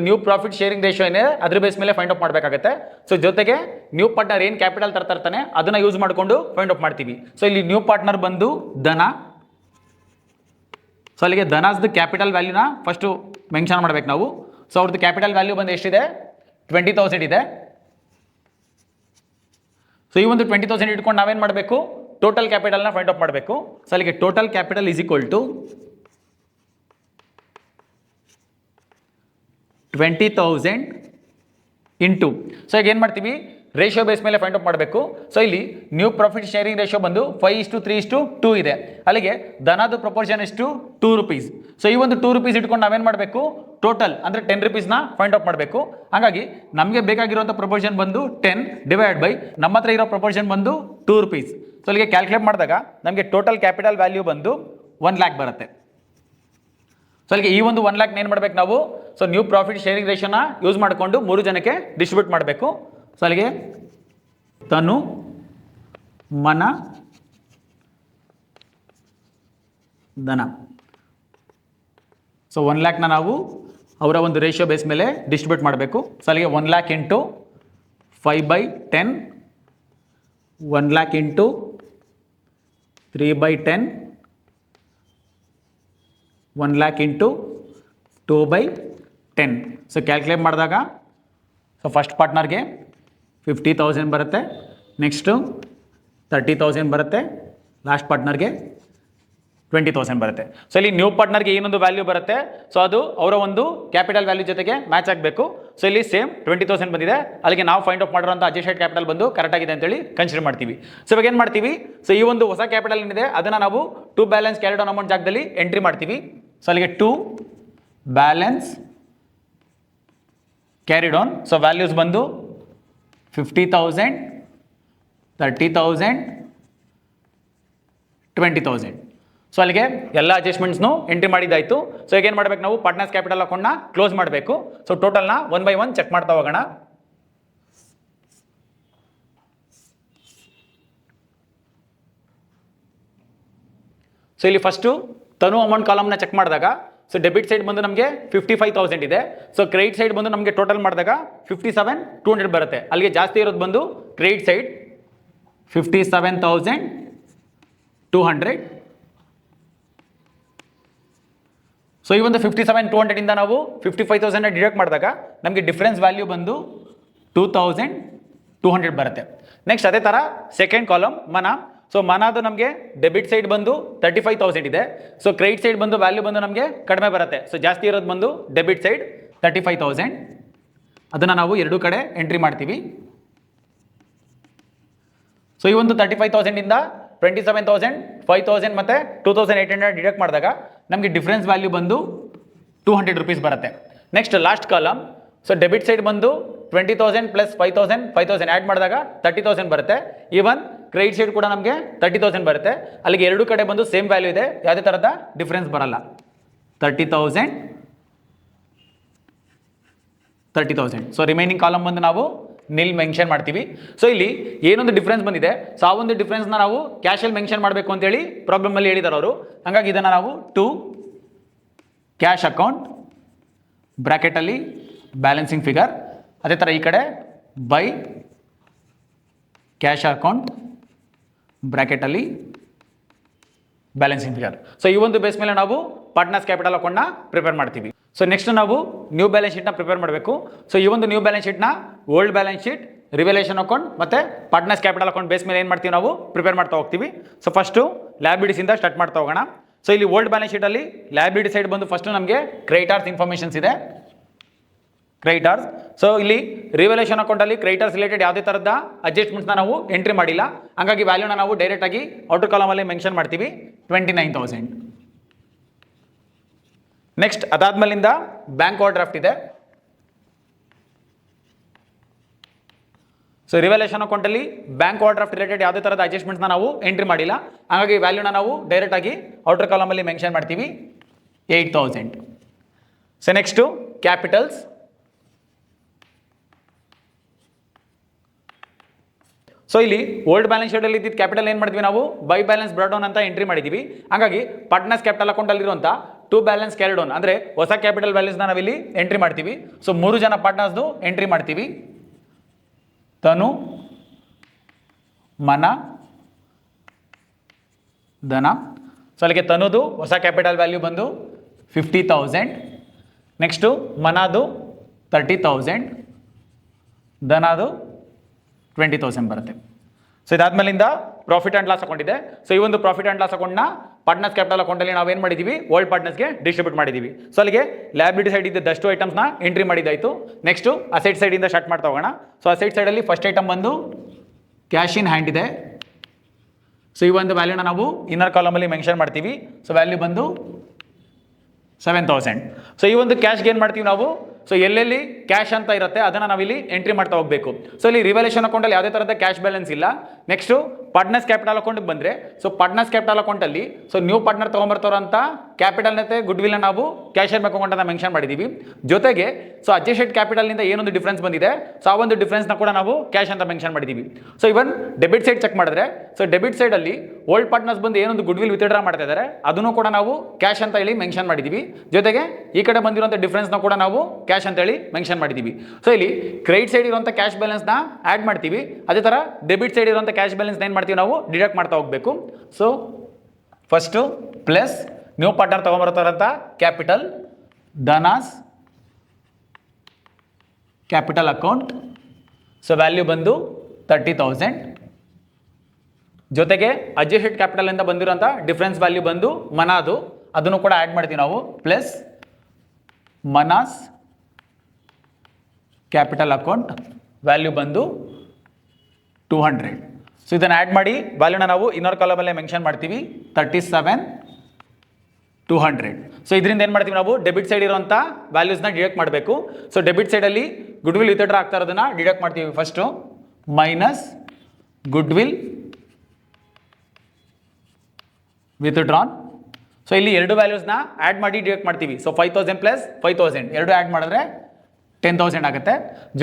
ನ್ಯೂ ಪ್ರಾಫಿಟ್ ಶೇರಿಂಗ್ ರೇಷಿಯೋ ಏನಿದೆ ಅದ್ರ ಬೇಸ್ ಮೇಲೆ ಫೈಂಡ್ ಔಟ್ ಮಾಡಬೇಕಾಗುತ್ತೆ. ಸೊ ಜೊತೆಗೆ ನ್ಯೂ ಪಾರ್ಟ್ನರ್ ಏನು ಕ್ಯಾಪಿಟಲ್ ತರ್ತಾನೆ ಅದನ್ನ ಯೂಸ್ ಮಾಡಿಕೊಂಡು ಫೈಂಡ್ ಔಟ್ ಮಾಡ್ತೀವಿ. ಸೊ ಇಲ್ಲಿ ನ್ಯೂ ಪಾರ್ಟ್ನರ್ ಬಂದು ಧನ. ಸೊ ಅಲ್ಲಿಗೆ ಧನಾಸ್ದು ಕ್ಯಾಪಿಟಲ್ ವ್ಯಾಲ್ಯೂನ ಫಸ್ಟು ಮೆನ್ಷನ್ ಮಾಡ್ಬೇಕು ನಾವು. ಸೊ ಅವ್ರದ್ದು ಕ್ಯಾಪಿಟಲ್ ವ್ಯಾಲ್ಯೂ ಬಂದು ಎಷ್ಟಿದೆ, 20,000 ಇದೆ. ಸೊ ಈ ಒಂದು 20,000 ಇಟ್ಕೊಂಡು ನಾವೇನು ಮಾಡಬೇಕು, ಟೋಟಲ್ ಕ್ಯಾಪಿಟಲ್ನ ಫೈಂಡ್ ಔಟ್ ಮಾಡಬೇಕು. ಸೊ ಅಲ್ಲಿಗೆ total capital is equal to 20,000 into. So ಈಗ ಏನು ಮಾಡ್ತೀವಿ, ರೇಷಿಯೋ ಬೇಸ್ ಮೇಲೆ ಫೈಂಡ್ ಔಟ್ ಮಾಡಬೇಕು. ಸೊ ಇಲ್ಲಿ ನ್ಯೂ ಪ್ರಾಫಿಟ್ ಶೇರಿಂಗ್ ರೇಷಿಯೋ ಬಂದು 5:3:2 ಇದೆ. ಅಲ್ಲಿಗೆ ಧನದ ಪ್ರಪೋರ್ಷನ್ ಎಷ್ಟು, 2 rupees. ಸೊ ಈ ಒಂದು 2 rupees ಇಟ್ಕೊಂಡು ನಾವೇನು ಮಾಡಬೇಕು, ಟೋಟಲ್ ಅಂದರೆ 10 rupeesನ ಫೈಂಡ್ ಔಟ್ ಮಾಡಬೇಕು. ಹಾಗಾಗಿ ನಮಗೆ ಬೇಕಾಗಿರುವಂಥ ಪ್ರಪೋರ್ಷನ್ ಬಂದು 10 ಡಿವೈಡ್ ಬೈ ನಮ್ಮ ಹತ್ರ ಇರೋ ಪ್ರಪೋರ್ಷನ್ ಬಂದು 2 rupees. ಸೊ ಅಲ್ಲಿಗೆ ಕ್ಯಾಲ್ಕುಲೇಟ್ ಮಾಡಿದಾಗ ನಮಗೆ ಟೋಟಲ್ ಕ್ಯಾಪಿಟಲ್ ವ್ಯಾಲ್ಯೂ ಬಂದು 1 lakh ಬರುತ್ತೆ. ಸೊ ಅಲ್ಲಿಗೆ ಈ ಒಂದು 1 lakh ಏನು ಮಾಡಬೇಕು ನಾವು, ಸೊ ನ್ಯೂ ಪ್ರಾಫಿಟ್ ಶೇರಿಂಗ್ ರೇಷಿಯೋನ ಯೂಸ್ ಮಾಡಿಕೊಂಡು 3 ಜನಕ್ಕೆ ಡಿಸ್ಟ್ರಿಬ್ಯೂಟ್ ಮಾಡಬೇಕು. ಸೊ ಅಲ್ಲಿಗೆ ತನು, ಮನ, ಧನ. ಸೊ 1 lakhನ ನಾವು ಅವರ ಒಂದು ರೇಷಿಯೋ ಬೇಸ್ ಮೇಲೆ ಡಿಸ್ಟ್ರಿಬ್ಯೂಟ್ ಮಾಡಬೇಕು. ಸೊ ಅಲ್ಲಿಗೆ 1 lakh into 5/10, 1 lakh into 3/10, 1 lakh into 2/10. So calculate ಮಾಡಿದಾಗ ಸೊ ಫಸ್ಟ್ ಪಾರ್ಟ್ನರ್ಗೆ 50,000 ಬರುತ್ತೆ, ನೆಕ್ಸ್ಟು 30,000 ಬರುತ್ತೆ, ಲಾಸ್ಟ್ ಪಾರ್ಟ್ನರ್ಗೆ 20,000 ಬರುತ್ತೆ. ಸೊ ಇಲ್ಲಿ ನ್ಯೂ ಪಾರ್ಟ್ನರ್ಗೆ ಏನೊಂದು ವ್ಯಾಲ್ಯೂ ಬರುತ್ತೆ, ಸೊ ಅದು ಅವರ ಒಂದು ಕ್ಯಾಪಿಟಲ್ ವ್ಯಾಲ್ಯೂ ಜೊತೆಗೆ ಮ್ಯಾಚ್ ಆಗಬೇಕು. ಸೊ ಇಲ್ಲಿ ಸೇಮ್ 20,000 ಬಂದಿದೆ, ಅಲ್ಲಿಗೆ ನಾವು ಫೈಂಡ್ ಔಟ್ ಮಾಡಿರೋಂಥ ಅಡ್ಜಸ್ಟೆಡ್ ಕ್ಯಾಪಿಟಲ್ ಬಂದು ಕರೆಕ್ಟ್ ಆಗಿದೆ ಅಂತೇಳಿ ಕನ್ಸಿಡರ್ ಮಾಡ್ತೀವಿ. ಸೊ ಇವಾಗ ಏನು ಮಾಡ್ತೀವಿ, ಸೊ ಈ ಒಂದು ಹೊಸ ಕ್ಯಾಪಿಟಲ್ ಏನಿದೆ ಅದನ್ನು ನಾವು to balance carried on amount ಜಾಗದಲ್ಲಿ ಎಂಟ್ರಿ ಮಾಡ್ತೀವಿ. ಸೊ ಅಲ್ಲಿಗೆ to balance carried on. So values ಬಂದು 50,000, 30,000, 20,000. ಸೊ ಅಲ್ಲಿಗೆ ಎಲ್ಲ ಅಡ್ಜಸ್ಟ್ಮೆಂಟ್ಸ್ನು ಎಂಟ್ರಿ ಮಾಡಿದ್ದಾಯಿತು. ಸೊ ಈಗ ಏನು ಮಾಡಬೇಕು, ನಾವು ಪಾರ್ಟ್ನರ್ಸ್ ಕ್ಯಾಪಿಟಲ್ ಅಕೌಂಟ್ನ ಕ್ಲೋಸ್ ಮಾಡಬೇಕು. ಸೊ ಟೋಟಲ್ನ 1 by 1 ಚೆಕ್ ಮಾಡ್ತಾ ಹೋಗೋಣ. ಸೊ ಇಲ್ಲಿ ಫಸ್ಟು ತನು ಅಮೌಂಟ್ ಕಾಲಮ್ನ ಚೆಕ್ ಮಾಡಿದಾಗ ಸೊ ಡೆಬಿಟ್ ಸೈಡ್ ಬಂದು ನಮಗೆ 55,000 ಇದೆ. ಸೊ ಕ್ರೆಡಿಟ್ ಸೈಡ್ ಬಂದು ನಮಗೆ ಟೋಟಲ್ ಮಾಡಿದಾಗ 57,200 ಬರುತ್ತೆ. ಅಲ್ಲಿಗೆ ಜಾಸ್ತಿ ಇರೋದು ಬಂದು ಕ್ರೆಡಿಟ್ ಸೈಡ್ 57,200. ಸೊ ಈ ಒಂದು 57,200 ನಾವು 55,000 ಡಿಡಕ್ಟ್ ಮಾಡಿದಾಗ ನಮಗೆ ಡಿಫ್ರೆನ್ಸ್ ವ್ಯಾಲ್ಯೂ ಬಂದು 2,200 ಬರುತ್ತೆ. ನೆಕ್ಸ್ಟ್ ಅದೇ ಥರ ಸೆಕೆಂಡ್ ಕಾಲಮ್ ಮನ. ಸೊ ಮನಾದು ನಮಗೆ ಡೆಬಿಟ್ ಸೈಡ್ ಬಂದು 35,000 ಇದೆ. ಸೊ ಕ್ರೆಡಿಟ್ ಸೈಡ್ ಬಂದು ವ್ಯಾಲ್ಯೂ ಬಂದು ನಮಗೆ ಕಡಿಮೆ ಬರುತ್ತೆ. ಸೊ ಜಾಸ್ತಿ ಇರೋದು ಬಂದು ಡೆಬಿಟ್ ಸೈಡ್ 35,000. ಅದನ್ನು ನಾವು ಎರಡೂ ಕಡೆ ಎಂಟ್ರಿ ಮಾಡ್ತೀವಿ. ಸೊ ಈ ಒಂದು 35,000ಇಂದ 27,000, 5,000 ಮತ್ತು 2,800 ಡಿಡಕ್ಟ್ ಮಾಡಿದಾಗ ನಮಗೆ ಡಿಫ್ರೆನ್ಸ್ ವ್ಯಾಲ್ಯೂ ಬಂದು 200 rupees ಬರುತ್ತೆ. Next last column. So debit side ಬಂದು 20,000 ಪ್ಲಸ್ 5,000, 5,000 ಆ್ಯಡ್ ಮಾಡಿದಾಗ 30,000 ಬರುತ್ತೆ. ಈವನ್ ಕ್ರೆಡಿಟ್ ಸೈಡ್ ಕೂಡ ನಮಗೆ 30,000 ಬರುತ್ತೆ. ಅಲ್ಲಿಗೆ ಎರಡು ಕಡೆ ಬಂದು ಸೇಮ್ ವ್ಯಾಲ್ಯೂ ಇದೆ, ಯಾವುದೇ ಥರದ ಡಿಫ್ರೆನ್ಸ್ ಬರಲ್ಲ. 30,000, 30,000. ಸೊ ರಿಮೈನಿಂಗ್ ಕಾಲಮ್ ಬಂದು ನಾವು ನಿಲ್ ಮೆನ್ಷನ್ ಮಾಡ್ತೀವಿ. ಸೊ ಇಲ್ಲಿ ಏನೊಂದು ಡಿಫ್ರೆನ್ಸ್ ಬಂದಿದೆ, ಸೊ ಆ ಒಂದು ಡಿಫ್ರೆನ್ಸ್ನ ನಾವು ಕ್ಯಾಶಲ್ಲಿ ಮೆನ್ಷನ್ ಮಾಡಬೇಕು ಅಂತೇಳಿ ಪ್ರಾಬ್ಲಮಲ್ಲಿ ಹೇಳಿದ್ದಾರೆ ಅವರು. ಹಾಗಾಗಿ ಇದನ್ನು ನಾವು ಟು ಕ್ಯಾಶ್ ಅಕೌಂಟ್ ಬ್ರ್ಯಾಕೆಟಲ್ಲಿ ಬ್ಯಾಲೆನ್ಸಿಂಗ್ ಫಿಗರ್, ಅದೇ ಥರ ಈ ಕಡೆ ಬೈ ಕ್ಯಾಶ್ ಅಕೌಂಟ್ ಬ್ರ್ಯಾಕೆಟಲ್ಲಿ ಬ್ಯಾಲೆನ್ಸಿಂಗ್ ಫಿಗರ್. ಸೊ ಈ ಒಂದು ಬೇಸ್ ಮೇಲೆ ನಾವು ಪಾರ್ಟ್ನರ್ಸ್ ಕ್ಯಾಪಿಟಲ್ ಅಕೌಂಟ್ನ ಪ್ರಿಪೇರ್ ಮಾಡ್ತೀವಿ. ಸೊ ನೆಕ್ಸ್ಟ್ ನಾವು ನ್ಯೂ ಬ್ಯಾಲೆನ್ಸ್ ಶೀಟ್ನ ಪ್ರಿಪೇರ್ ಮಾಡಬೇಕು. ಸೊ ಈ ಒಂದು ನ್ಯೂ ಬ್ಯಾಲೆನ್ಸ್ ಶೀಟ್ನ old balance sheet, revelation account ಮತ್ತು ಪಾರ್ಟ್ನರ್ಸ್ ಕ್ಯಾಪಿಟಲ್ ಅಕೌಂಟ್ ಬೇಸ್ ಮೇಲೆ ಏನು ಮಾಡ್ತೀವಿ ನಾವು ಪ್ರಿಪೇರ್ ಮಾಡ್ತಾ ಹೋಗ್ತೀವಿ. ಸೊ ಫಸ್ಟು ಲ್ಯಾಬಿಲಿಟೀಸಿಂದ ಸ್ಟಾರ್ಟ್ ಮಾಡ್ತಾ ಹೋಗೋಣ. ಸೊ ಇಲ್ಲಿ ಓಲ್ಡ್ ಬ್ಯಾಲೆನ್ಸ್ ಶೀಟಲ್ಲಿ ಲಯಬಿಲಿಟಿ ಸೈಡ್ ಬಂದು ಫಸ್ಟ್ ನಮಗೆ ಕ್ರೆಡಿಟಾರ್ಸ್ ಇನ್ಫಾರ್ಮೇಷನ್ಸ್ ಇದೆ, ಕ್ರೆಡಿಟಾರ್ಸ್. ಸೊ ಇಲ್ಲಿ ರಿವಲ್ಯೂಷನ್ ಅಕೌಂಟಲ್ಲಿ ಕ್ರೆಡಿಟಾರ್ಸ್ ರಿಲೇಟೆಡ್ ಯಾವುದೇ ಥರದ ಅಡ್ಜಸ್ಟ್ಮೆಂಟ್ಸ್ನ ನಾವು ಎಂಟ್ರಿ ಮಾಡಿಲ್ಲ, ಹಾಗಾಗಿ ವ್ಯಾಲ್ಯೂನ ನಾವು ಡೈರೆಕ್ಟಾಗಿ ಔಟರ್ ಕಾಲಮಲ್ಲಿ ಮೆನ್ಷನ್ ಮಾಡ್ತೀವಿ 29,000. ನೆಕ್ಸ್ಟ್ ಅದಾದ್ಮೇಲಿಂದ ಬ್ಯಾಂಕ್ ಓವರ್ ಡ್ರಾಫ್ಟ್ ಇದೆ. ಸೊ ರಿವಲ್ಯೂಷನ್ ಅಕೌಂಟಲ್ಲಿ ಬ್ಯಾಂಕ್ ಓವರ್ ಡ್ರಾಫ್ಟ್ ರಿಲೇಟೆಡ್ ಯಾವುದೇ ಥರದ ಅಡ್ಜಸ್ಟ್ಮೆಂಟ್ಸ್ನ ನಾವು ಎಂಟ್ರಿ ಮಾಡಿಲ್ಲ, ಹಾಗಾಗಿ ವ್ಯಾಲ್ಯೂನ ನಾವು ಡೈರೆಕ್ಟಾಗಿ ಔಟರ್ ಕಾಲಮಲ್ಲಿ ಮೆನ್ಷನ್ ಮಾಡ್ತೀವಿ 8,000. So next capitals. ಸೊ ಇಲ್ಲಿ ಓಲ್ಡ್ ಬ್ಯಾಲೆನ್ಸ್ ಶೀಟಲ್ಲಿ ಇದ್ದಿದ್ದು ಕ್ಯಾಪಿಟಲ್ ಏನು ಮಾಡ್ತೀವಿ ನಾವು ಬೈ ಬ್ಯಾಲೆನ್ಸ್ ಬ್ರಾಡ್ ಡೌನ್ ಅಂತ ಎಂಟ್ರಿ ಮಾಡಿದ್ದೀವಿ, ಹಾಗಾಗಿ ಪಾರ್ಟ್ನರ್ಸ್ ಕ್ಯಾಪಿಟಲ್ ಅಕೌಂಟಲ್ಲಿರುವಂಥ ಟು ಬ್ಯಾಲೆನ್ಸ್ ಕ್ಯಾರಿ ಡೌನ್ ಅಂದರೆ ಹೊಸ ಕ್ಯಾಪಿಟಲ್ ಬ್ಯಾಲೆನ್ಸ್ನ ನಾವಿಲ್ಲಿ ಎಂಟ್ರಿ ಮಾಡ್ತೀವಿ. ಸೊ 3 ಜನ ಪಾರ್ಟ್ನರ್ಸ್ದು ಎಂಟ್ರಿ ಮಾಡ್ತೀವಿ, ತನು, ಮನ, ಧನ. ಸೊ ಅಲ್ಲಿಗೆ ತನುದು ಹೊಸ ಕ್ಯಾಪಿಟಲ್ ವ್ಯಾಲ್ಯೂ ಬಂದು 50,000, ನೆಕ್ಸ್ಟು ಮನದು 30,000, ಧನದು 20,000 ಬರುತ್ತೆ. ಸೊ ಇದಾದ್ಮೇಲಿಂದ ಪ್ರಾಫಿಟ್ ಆ್ಯಂಡ್ ಲಾಸ್ ಅಕೌಂಟ್ ಇದೆ. ಸೊ ಈ ಒಂದು ಪ್ರಾಫಿಟ್ ಆ್ಯಂಡ್ ಲಾಸ್ ಅಕೌಂಟ್ನ ಪಾರ್ಟ್ನರ್ಸ್ ಕ್ಯಾಪಿಟಲ್ ಅಕೌಂಟಲ್ಲಿ ನಾವೇನು ಮಾಡಿದ್ದೀವಿ ಓಲ್ಡ್ ಪಾರ್ಟ್ನರ್ಸ್ಗೆ ಡಿಸ್ಟ್ರಿಬ್ಯೂಟ್ ಮಾಡಿದ್ದೀವಿ. ಸೊ ಅಲ್ಲಿಗೆ ಲಯಬಿಲಿಟಿ ಸೈಡ್ ಇದ್ದಷ್ಟು ಐಟಮ್ಸ್ನ ಎಂಟ್ರಿ ಮಾಡಿದ್ದಾಯಿತು. ನೆಕ್ಸ್ಟು ಅಸೆಟ್ ಸೈಡಿಂದ ಸ್ಟಾರ್ಟ್ ಮಾಡ್ತಾ ಹೋಗೋಣ. ಸೊ ಅಸೆಟ್ ಸೈಡಲ್ಲಿ ಫಸ್ಟ್ ಐಟಮ್ ಬಂದು ಕ್ಯಾಶ್ ಇನ್ ಹ್ಯಾಂಡ್ ಇದೆ. ಸೊ ಈ ಒಂದು ವ್ಯಾಲ್ಯೂನ ನಾವು ಇನ್ನರ್ ಕಾಲಮಲ್ಲಿ ಮೆನ್ಷನ್ ಮಾಡ್ತೀವಿ. ಸೊ ವ್ಯಾಲ್ಯೂ ಬಂದು 7,000. ಸೊ ಈ ಒಂದು ಕ್ಯಾಶ್ಗೆ ಏನು ಮಾಡ್ತೀವಿ ನಾವು, ಸೊ ಎಲ್ಲೆಲ್ಲಿ ಕ್ಯಾಶ್ ಅಂತ ಇರುತ್ತೆ ಅದನ್ನು ನಾವಿಲ್ಲಿ ಎಂಟ್ರಿ ಮಾಡ್ತಾ ಹೋಗಬೇಕು. ಸೊ ಇಲ್ಲಿ ರಿವಲ್ಯೂಷನ್ ಅಕೌಂಟಲ್ಲಿ ಯಾವುದೇ ಥರದ ಕ್ಯಾಶ್ ಬ್ಯಾಲೆನ್ಸ್ ಇಲ್ಲ. ನೆಕ್ಸ್ಟು ಪಾರ್ಟ್ನರ್ಸ್ ಕ್ಯಾಪಿಟಲ್ ಅಕೌಂಟ್ಗೆ ಬಂದರೆ, ಸೊ ಪಾರ್ಟ್ನರ್ಸ್ ಕ್ಯಾಪಿಟಲ್ ಅಕೌಂಟಲ್ಲಿ ಸೊ ನ್ಯೂ ಪಾರ್ಟ್ನರ್ ತೊಗೊಂಬರ್ತಾರಂಥ ಕ್ಯಾಪಿಟಲ್ ಮತ್ತು ಗುಡ್ ವಿಲ್ನ ನಾವು ಕ್ಯಾಶ್ ಬ್ಯಾಂಕ್ ಅಕೌಂಟ್ ಅಂತ ಮೆನ್ಷನ್ ಮಾಡಿದ್ದೀವಿ. ಜೊತೆಗೆ ಸೊ ಅಡ್ಜಸ್ಟೆಡ್ ಕ್ಯಾಪಿಟಲ್ನಿಂದ ಏನೊಂದು ಡಿಫ್ರೆನ್ಸ್ ಬಂದಿದೆ, ಸೊ ಆ ಒಂದು ಡಿಫ್ರೆನ್ಸ್ನ ಕೂಡ ನಾವು ಕ್ಯಾಶ್ ಅಂತ ಮೆನ್ಷನ್ ಮಾಡಿದ್ದೀವಿ. So even debit side check ಮಾಡಿದ್ರೆ, ಸೊ ಡೆಬಿಟ್ ಸೈಡಲ್ಲಿ ಓಲ್ಡ್ ಪಾರ್ಟ್ನರ್ಸ್ ಬಂದು ಏನೊಂದು ಗುಡ್ ವಿಲ್ ವಿತ್ಡ್ರಾ ಮಾಡ್ತಾ ಇದ್ದಾರೆ ಅದನ್ನು ಕೂಡ ನಾವು ಕ್ಯಾಶ್ ಅಂತ ಹೇಳಿ ಮೆನ್ಷನ್ ಮಾಡಿದ್ದೀವಿ. ಜೊತೆಗೆ ಈ ಕಡೆ ಬಂದಿರುವಂಥ ಡಿಫ್ರೆನ್ಸ್ನ ಕೂಡ ನಾವು ಕ್ಯಾಶ್ ಅಂತ ಹೇಳಿ ಮೆನ್ಷನ್ ಮಾಡಿದ್ದೀವಿ. ಸೊ ಇಲ್ಲಿ ಕ್ರೆಡಿಟ್ ಸೈಡ್ ಇರುವಂಥ ಕ್ಯಾಶ್ ಬ್ಯಾಲೆನ್ಸ್ನ ಆ್ಯಡ್ ಮಾಡ್ತೀವಿ, ಅದೇ ಥರ ಡೆಬಿಟ್ ಸೈಡ್ ಇರುವಂಥ ಕ್ಯಾಶ್ ಬ್ಯಾಲೆನ್ಸ್ನ ಏನು ಮಾಡ್ತೀವಿ ನಾವು ಡಿಡಕ್ಟ್ ಮಾಡ್ತಾ ಹೋಗಬೇಕು. So first plus new partner ತೊಗೊಂಬರ್ತಾರಂಥ capital, Dhana's capital account. So value ಬಂದು 30,000. ಜೊತೆಗೆ ಅಡ್ಜಸ್ಟೆಡ್ ಕ್ಯಾಪಿಟಲಿಂದ ಬಂದಿರೋಂಥ ಡಿಫ್ರೆನ್ಸ್ ವ್ಯಾಲ್ಯೂ ಬಂದು ಮನಾದು, ಅದನ್ನು ಕೂಡ ಆ್ಯಡ್ ಮಾಡ್ತೀವಿ ನಾವು, plus Mana's capital account value ಬಂದು 200. ಸೊ ಇದನ್ನು ಆ್ಯಡ್ ಮಾಡಿ ವ್ಯಾಲ್ಯೂನ ನಾವು ಇನ್ನರ್ ಕಾಲಮಲ್ಲೇ ಮೆನ್ಷನ್ ಮಾಡ್ತೀವಿ 37,200. ಸೊ ಇದರಿಂದ ಏನು ಮಾಡ್ತೀವಿ ನಾವು ಡೆಬಿಟ್ ಸೈಡ್ ಇರುವಂಥ ವ್ಯಾಲ್ಯೂಸ್ನ ಡಿಡಕ್ಟ್ ಮಾಡಬೇಕು. ಸೊ ಡೆಬಿಟ್ ಸೈಡಲ್ಲಿ ಗುಡ್ ವಿಲ್ ವಿತ್ಡ್ರಾ ಆಗ್ತಾ ಇರೋದನ್ನ ಡಿಡಕ್ಟ್ ಮಾಡ್ತೀವಿ. First minus good will withdrawn. So ಇಲ್ಲಿ ಎರಡು ವ್ಯಾಲ್ಯೂಸ್ನ ಆ್ಯಡ್ ಮಾಡಿ ಡಿಡಕ್ಟ್ ಮಾಡ್ತೀವಿ. ಸೊ 5,000 ಪ್ಲಸ್ 5,000 ಎರಡು ಆ್ಯಡ್ ಮಾಡಿದ್ರೆ 10,000 ಆಗುತ್ತೆ.